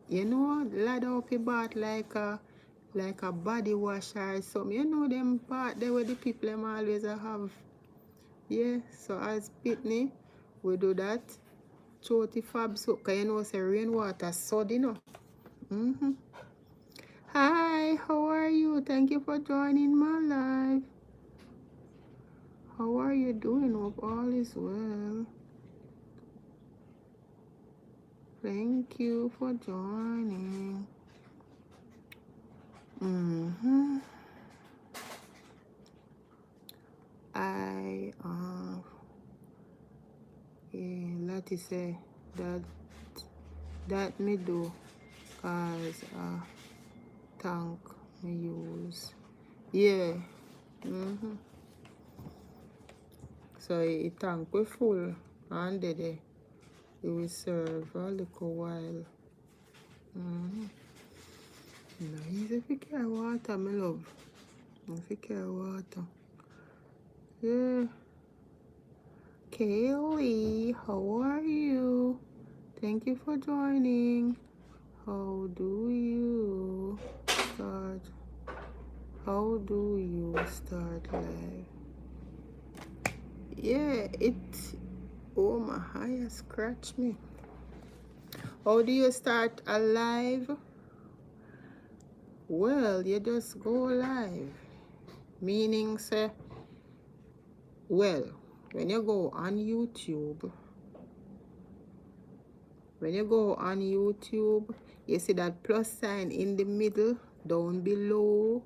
You know, ladder up your bath like a body wash or something. You know them bath there where the people them always have. Yeah, so as pitney, we do that. Throw the fab so because you know say rainwater sud, you know. Mm-hmm. Hi, how are you? Thank you for joining my live. How are you doing? Hope all is well. Thank you for joining. I Lati say that me do cause tank me use. Yeah. So it tank we full and then it will serve a little while. No, easy if you carry water, my love. If you carry water. Yeah. Kaylee, how are you? Thank you for joining. How do you start? How do you start live? Yeah, oh my eye scratch me. How do you start a live? Well, you just go live. Meaning say, well, when you go on YouTube, you see that plus sign in the middle, down below.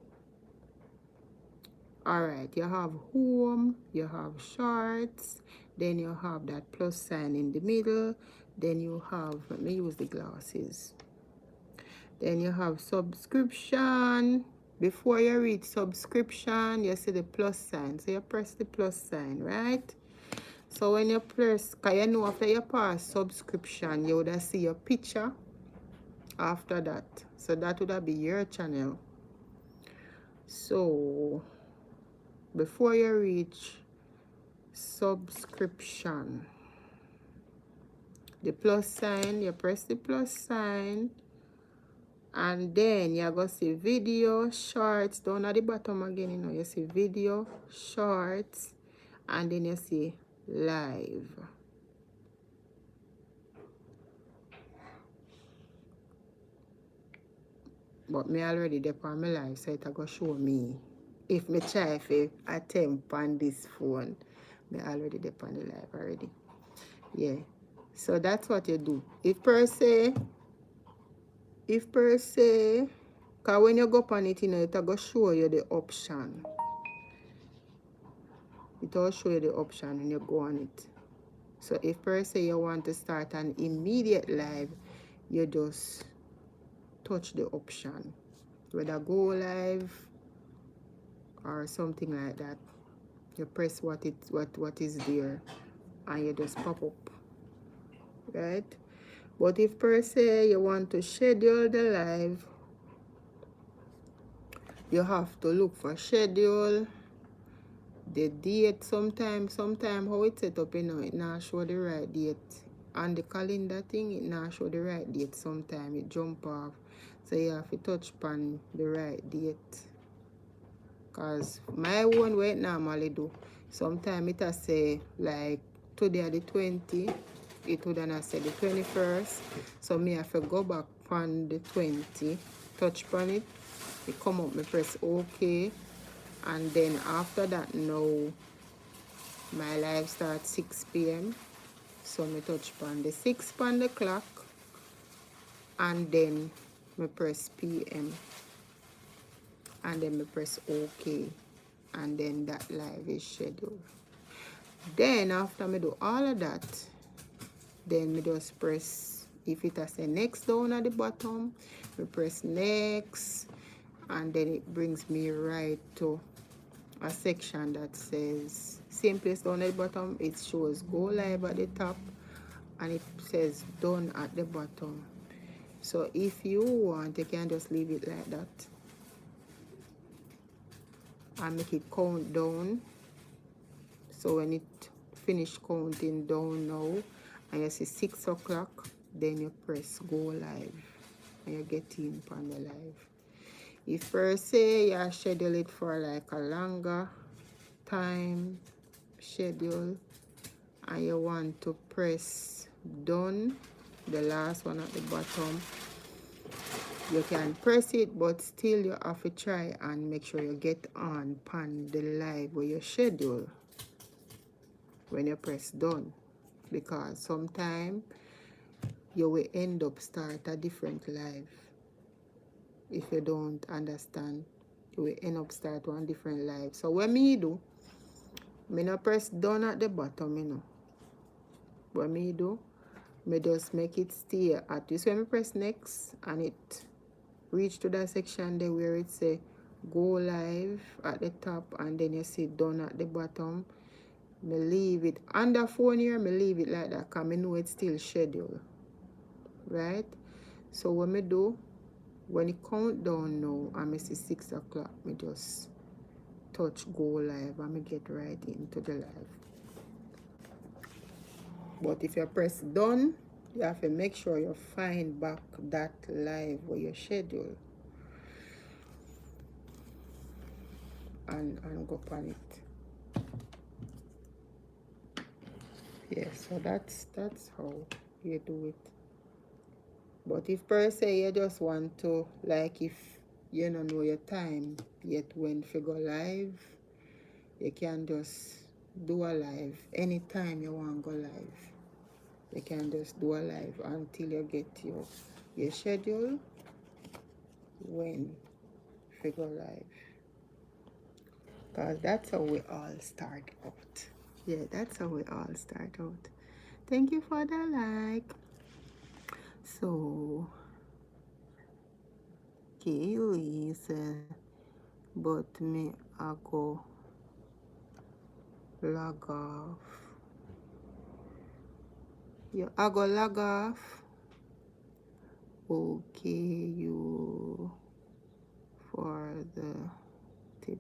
Alright, you have home, you have shorts, then you have that plus sign in the middle, then you have, let me use the glasses. Then you have subscription. Before you reach subscription, you see the plus sign. So you press the plus sign, right? So when you press, because you know after you pass subscription, you would see your picture after that. So that would be your channel. So before you reach subscription, the plus sign, you press the plus sign, and then you're going to see video, shorts, down at the bottom again, you know, you see video, shorts, and then you see live. But me already there on my live, so it's going to show me. If me try to attempt on this phone, me already there on the live already. Yeah. So that's what you do. If per se, because when you go on it, you know, it's going to show you the option. It will show you the option when you go on it. So if per se you want to start an immediate live, you just touch the option. Whether go live or something like that. You press what is there and you just pop up. Right? But if per se you want to schedule the live, you have to look for schedule, the date. Sometime how it set up, you know, it not show the right date. On the calendar thing, it not show the right date. Sometimes it jump off. So you have to touch upon the right date. Because my one way it normally do, sometimes it has say like today the 20, it would not say the 21st. So me have to go back on the 20, touch upon it, it come up, me press OK. And then after that now, my live starts 6 p.m. So me touch upon the 6 on the clock. And then me press PM. And then me press OK. And then that live is scheduled. Then after me do all of that, then me just press, if it has a next down at the bottom, me press next. And then it brings me right to a section that says, same place down at the bottom, it shows go live at the top. And it says done at the bottom. So if you want, you can just leave it like that and make it count down. So when it finish counting down now and you see 6 o'clock, then you press go live and you get in on the live. If per se you schedule it for like a longer time schedule and you want to press done, the last one at the bottom, you can press it, but still you have to try and make sure you get on pan the live where you schedule when you press done, because sometimes you will end up start a different live. If you don't understand, you will end up start one different live. So what me do, me no press done at the bottom, you know. What me do, me just make it stay at this. When me press next and it reach to that section there where it say go live at the top and then you see done at the bottom, me leave it on the phone here, me leave it like that because I know it's still scheduled, right? So what me do, when it count down now and I see 6 o'clock, me just touch go live and me get right into the live. But if you press done, you have to make sure you find back that live where you schedule and go on it. Yeah, so that's how you do it. But if per se you just want to, like, if you don't know your time yet when you go live, you can just do a live anytime you want to go live. You can just do a live until you get your schedule when you go live. Because that's how we all start out. Yeah, that's how we all start out. Thank you for the like. So, Kaylee said, but me I go log off. Yeah, I go log off. Okay, you for the tip.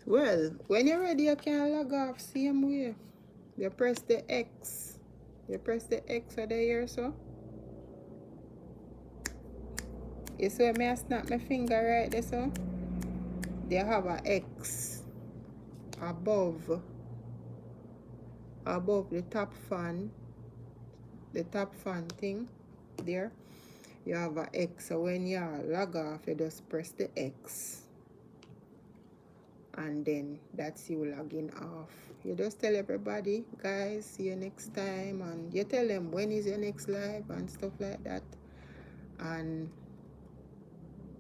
Well, when you're ready, you can log off same way. You press the X. You press the X of the here, so. You see me I snap my finger right there, so. They have a X above the top fan thing there. You have a X, so when you log off, you just press the X and then that's you logging off. You just tell everybody, guys, see you next time, and you tell them when is your next live and stuff like that, and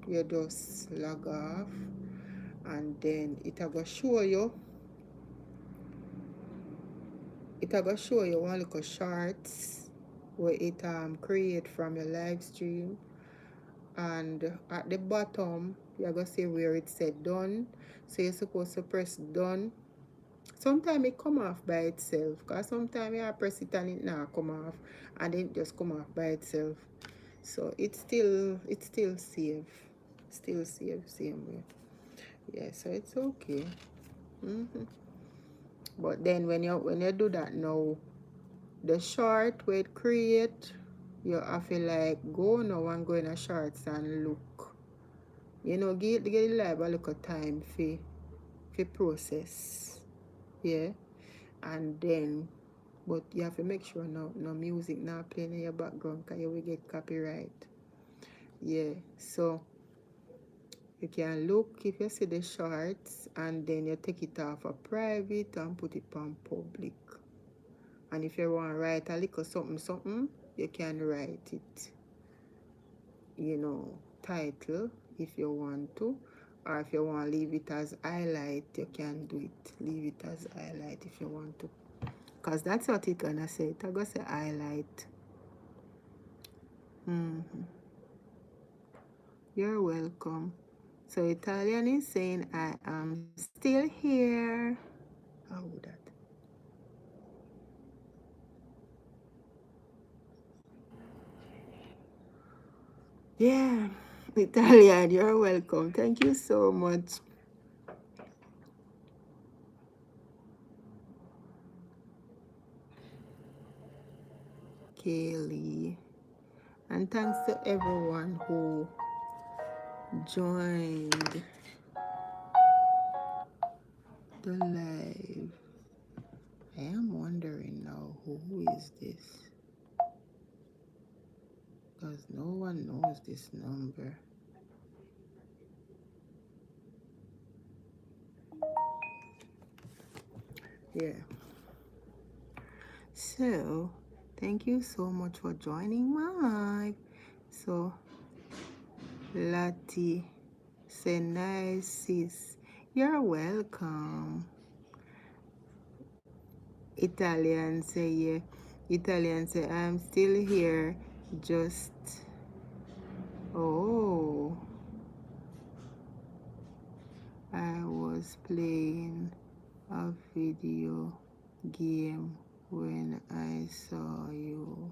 you just log off, and then it'll go show you one little shorts where it create from your live stream, and at the bottom you're going to see where it said done, so you're supposed to press done. Sometimes it come off by itself, because sometimes you press it and it not come off, and then it just come off by itself. So it's still safe, same way. Yeah, so it's okay. But then when you do that now, the short where it create, you have to like go now and go in a shorts and look. You know, get the live a little time for process. Yeah. And then, but you have to make sure no music not playing in your background, because you will get copyright. Yeah. So you can look if you see the shorts, and then you take it off a private and put it on public. And if you want to write a little something, you can write it, title if you want to. Or if you want to leave it as highlight, you can do it. Leave it as highlight if you want to. Because that's what it's going to say. It's going to say highlight. You're welcome. So Italian is saying, I am still here. How would that? Yeah, Italian, you're welcome. Thank you so much, Kaylee. And thanks to everyone who joined the live. I am wondering now who is this? Because no one knows this number. Yeah. So, thank you so much for joining my live. So, Lati Senaisis, you're welcome. Italian say, yeah. Italian say, I'm still here. Just, oh, I was playing a video game when I saw you.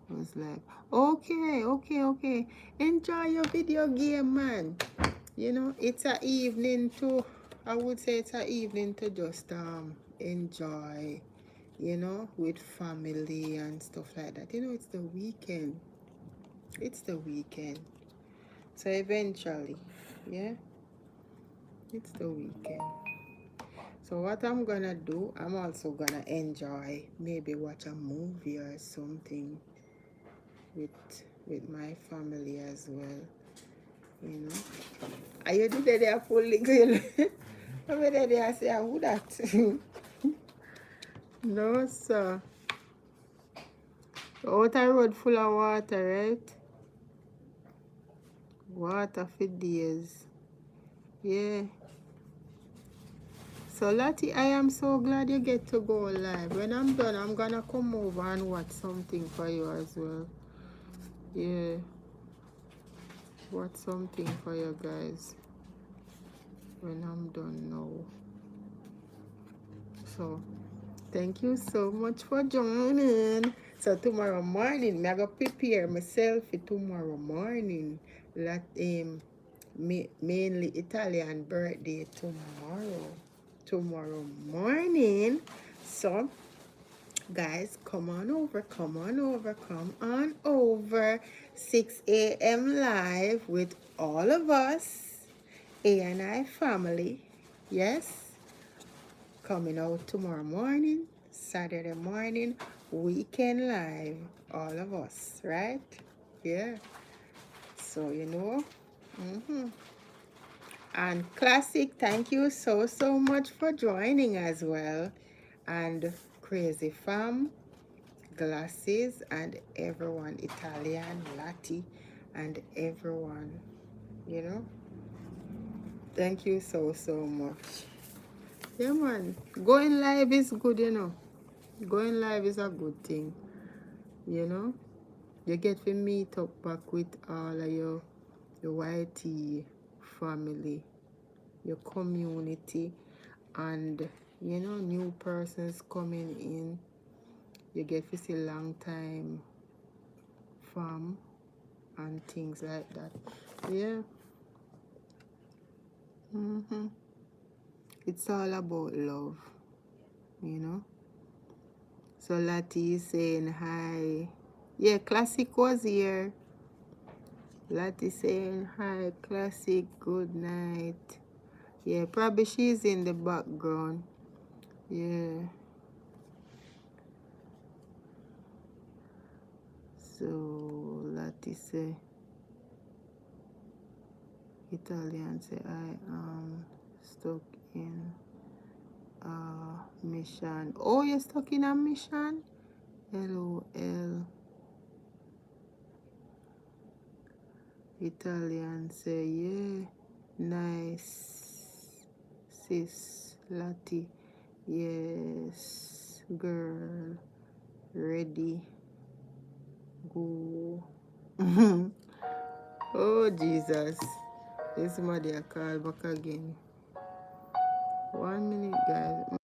Was like, okay. Enjoy your video game, man. You know, it's a evening to, I would say it's a evening to just enjoy, you know, with family and stuff like that. You know, it's the weekend. It's the weekend. So eventually, yeah, it's the weekend. So what I'm gonna do, I'm also gonna enjoy, maybe watch a movie or something with my family as well. You know. Are you did there full legal? I mean they say who that? No sir. Outer road full of water, right? Water for days. Yeah. So Lottie, I am so glad you get to go live. When I'm done, I'm gonna come over and watch something for you as well. Yeah. Watch something for you guys when I'm done now. So thank you so much for joining. So tomorrow morning, I'm gonna prepare myself for tomorrow morning. Mainly Italian birthday tomorrow. Tomorrow morning. So guys, come on over. 6 a.m. live with all of us. A&I family. Yes. Coming out tomorrow morning, Saturday morning, weekend live, all of us, right? Yeah. So, you know. And Classic, thank you so much for joining as well. And Crazy Fam, Glasses, and everyone, Italian, Lati, and everyone, you know. Thank you so much. Yeah, man. Going live is good, you know. Going live is a good thing, you know. You get to meet up back with all of your YT family, your community, and you know, new persons coming in. You get to see long time fam and things like that. Yeah. It's all about love, you know. So Lati is saying hi. Yeah, Classic was here. Lati saying hi, Classic, good night. Yeah, probably she's in the background. Yeah. So Lati say, Italian say, I am stuck in a mission. Oh, you're stuck in a mission? LOL. Italian say, yeah, nice, sis, Lati. Yes, girl, ready, go. Oh, Jesus. This somebody I call back again. 1 minute, guys.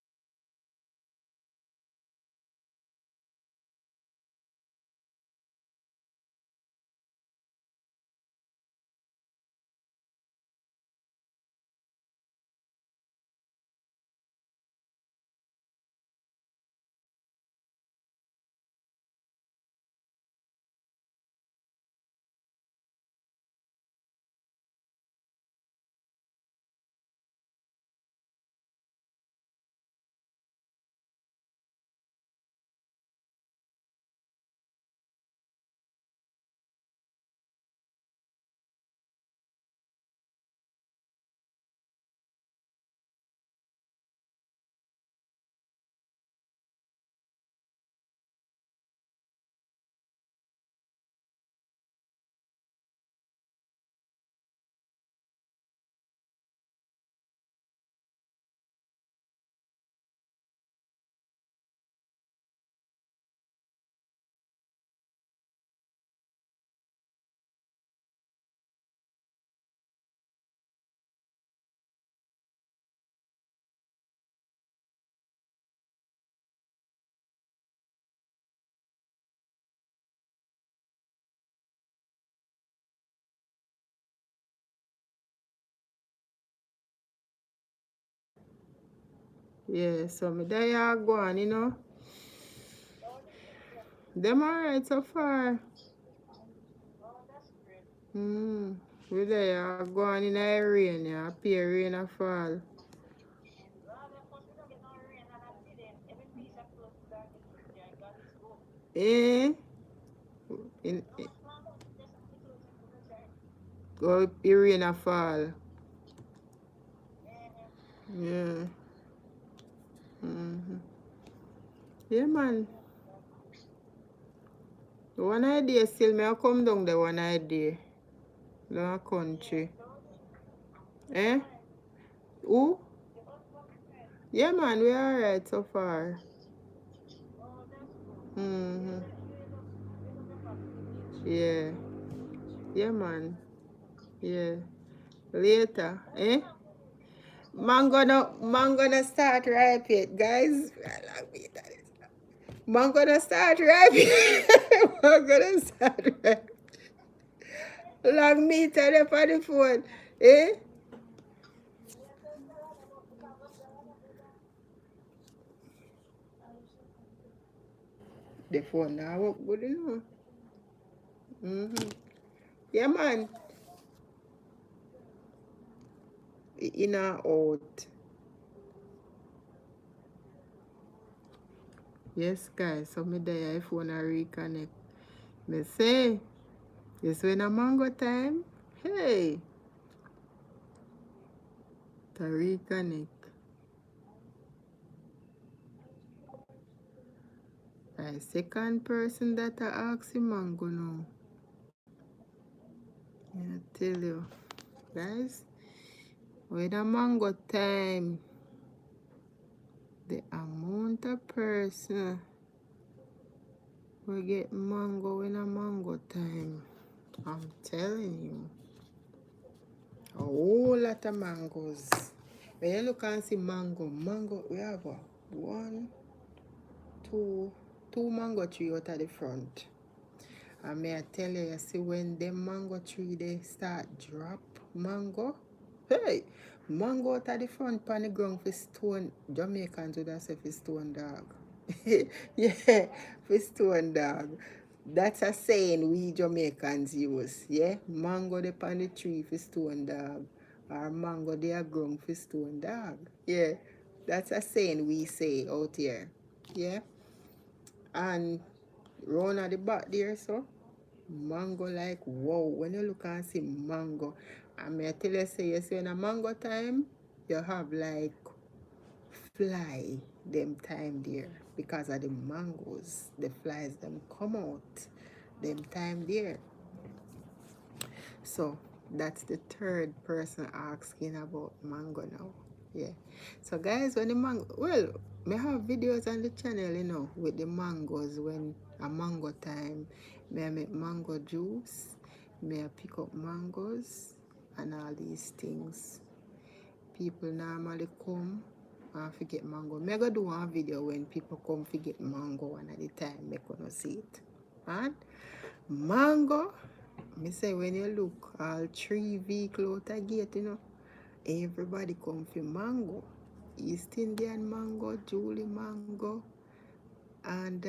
Yeah, so me there you go on, you know. Them alright so far. Hmm. We there you go on in the rain, yeah. Appear rain a fall. Eh? In go rain a fall. Yeah. Mm-hmm. Yeah, man. One idea still me I come down the one idea. The country. Eh? Who? Yeah, man, we alright so far. Mm-hmm. Yeah. Yeah, man. Yeah. Later. Eh? Mango no start ripe yet, guys. Mango no start ripe yet. Mango no start ripe. Long meter there for the phone. Eh? The phone now work good, you know. Mm-hmm. Yeah, man. In or out. Yes, guys. So me there if you wanna reconnect. Me say, it's when a mango time. Hey, to reconnect. I second person that I ask him mango now. I tell you, guys, when a mango time, the amount of person will get mango when a mango time. I'm telling you, a whole lot of mangoes. When you look and see mango, we have a one, two, two mango tree out of the front. And may I tell you, you see when them mango tree they start drop mango, hey, mango out of the front pan the ground for stone. Jamaicans would have said for stone dog. Yeah, for stone dog. That's a saying we Jamaicans use. Yeah, mango they pan the tree for stone dog, or mango they are grown for stone dog. Yeah, that's a saying we say out here. Yeah, and round at the back there, so mango like wow. When you look and see mango, I may tell you say you see in a mango time, you have like fly them time there because of the mangoes. The flies them come out them time there. So that's the third person asking about mango now. Yeah. So guys, when the mango, well, may have videos on the channel, you know, with the mangoes when a mango time. May I make mango juice. May I pick up mangoes and all these things. People normally come and forget mango. May I go do one video when people come forget mango one at the time. Make you see it. And mango, me say when you look all three vehicle out a gate, you know, everybody come for mango. East Indian mango, Julie mango, and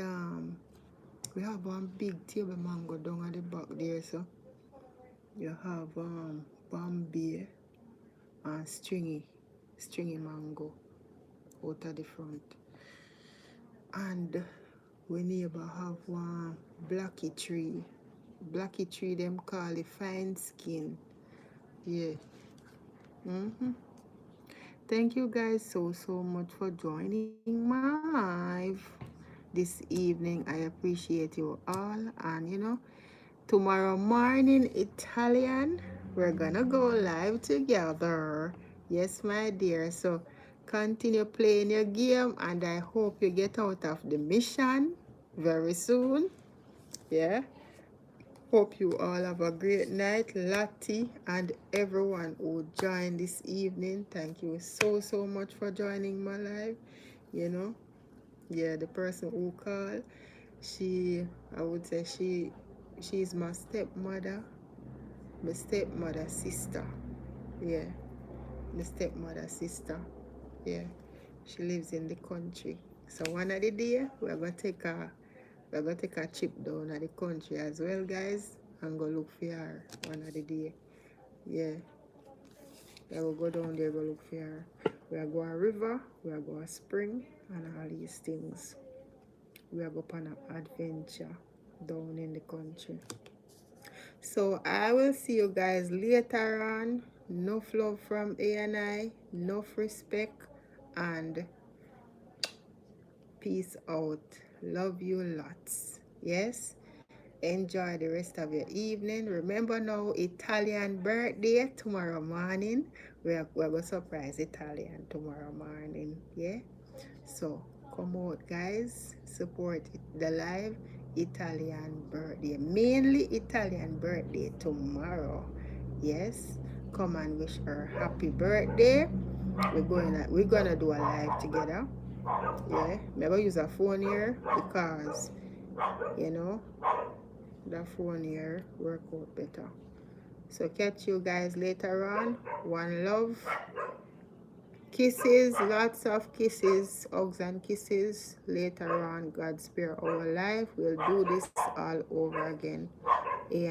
we have one big table mango down at the back there, so you have Bombay and stringy mango out at the front. And we neighbor have one blacky tree. Blacky tree them call it fine skin. Yeah. Mm-hmm. Thank you guys so much for joining my live this evening. I appreciate you all. And you know, tomorrow morning Italian, we're gonna go live together. Yes, my dear. So continue playing your game, and I hope you get out of the mission very soon. Yeah. Hope you all have a great night, Lottie, and everyone who joined this evening. Thank you so much for joining my live. You know, yeah, the person who called, I would say she's my stepmother sister. Yeah, my stepmother sister. Yeah, She lives in the country. So one of the day we're gonna take a trip down at the country as well, guys, and go look for her one of the day. Yeah, I will go down there, go look for her. We are going river, we are going spring, and all these things. We are going on an adventure down in the country. So I will see you guys later on. Enough love from A and I, enough respect, and peace out. Love you lots. Yes. Enjoy the rest of your evening. Remember now, Italian birthday tomorrow morning. We're going to surprise Italian tomorrow morning. Yeah? So, come out, guys. Support the live Italian birthday. Mainly Italian birthday tomorrow. Yes? Come and wish her happy birthday. We're gonna do a live together. Yeah? Never use a phone here because you know the phone here work out better. So catch you guys later on. One love. Kisses, lots of kisses, hugs and kisses. Later on, God spare our life. We'll do this all over again. And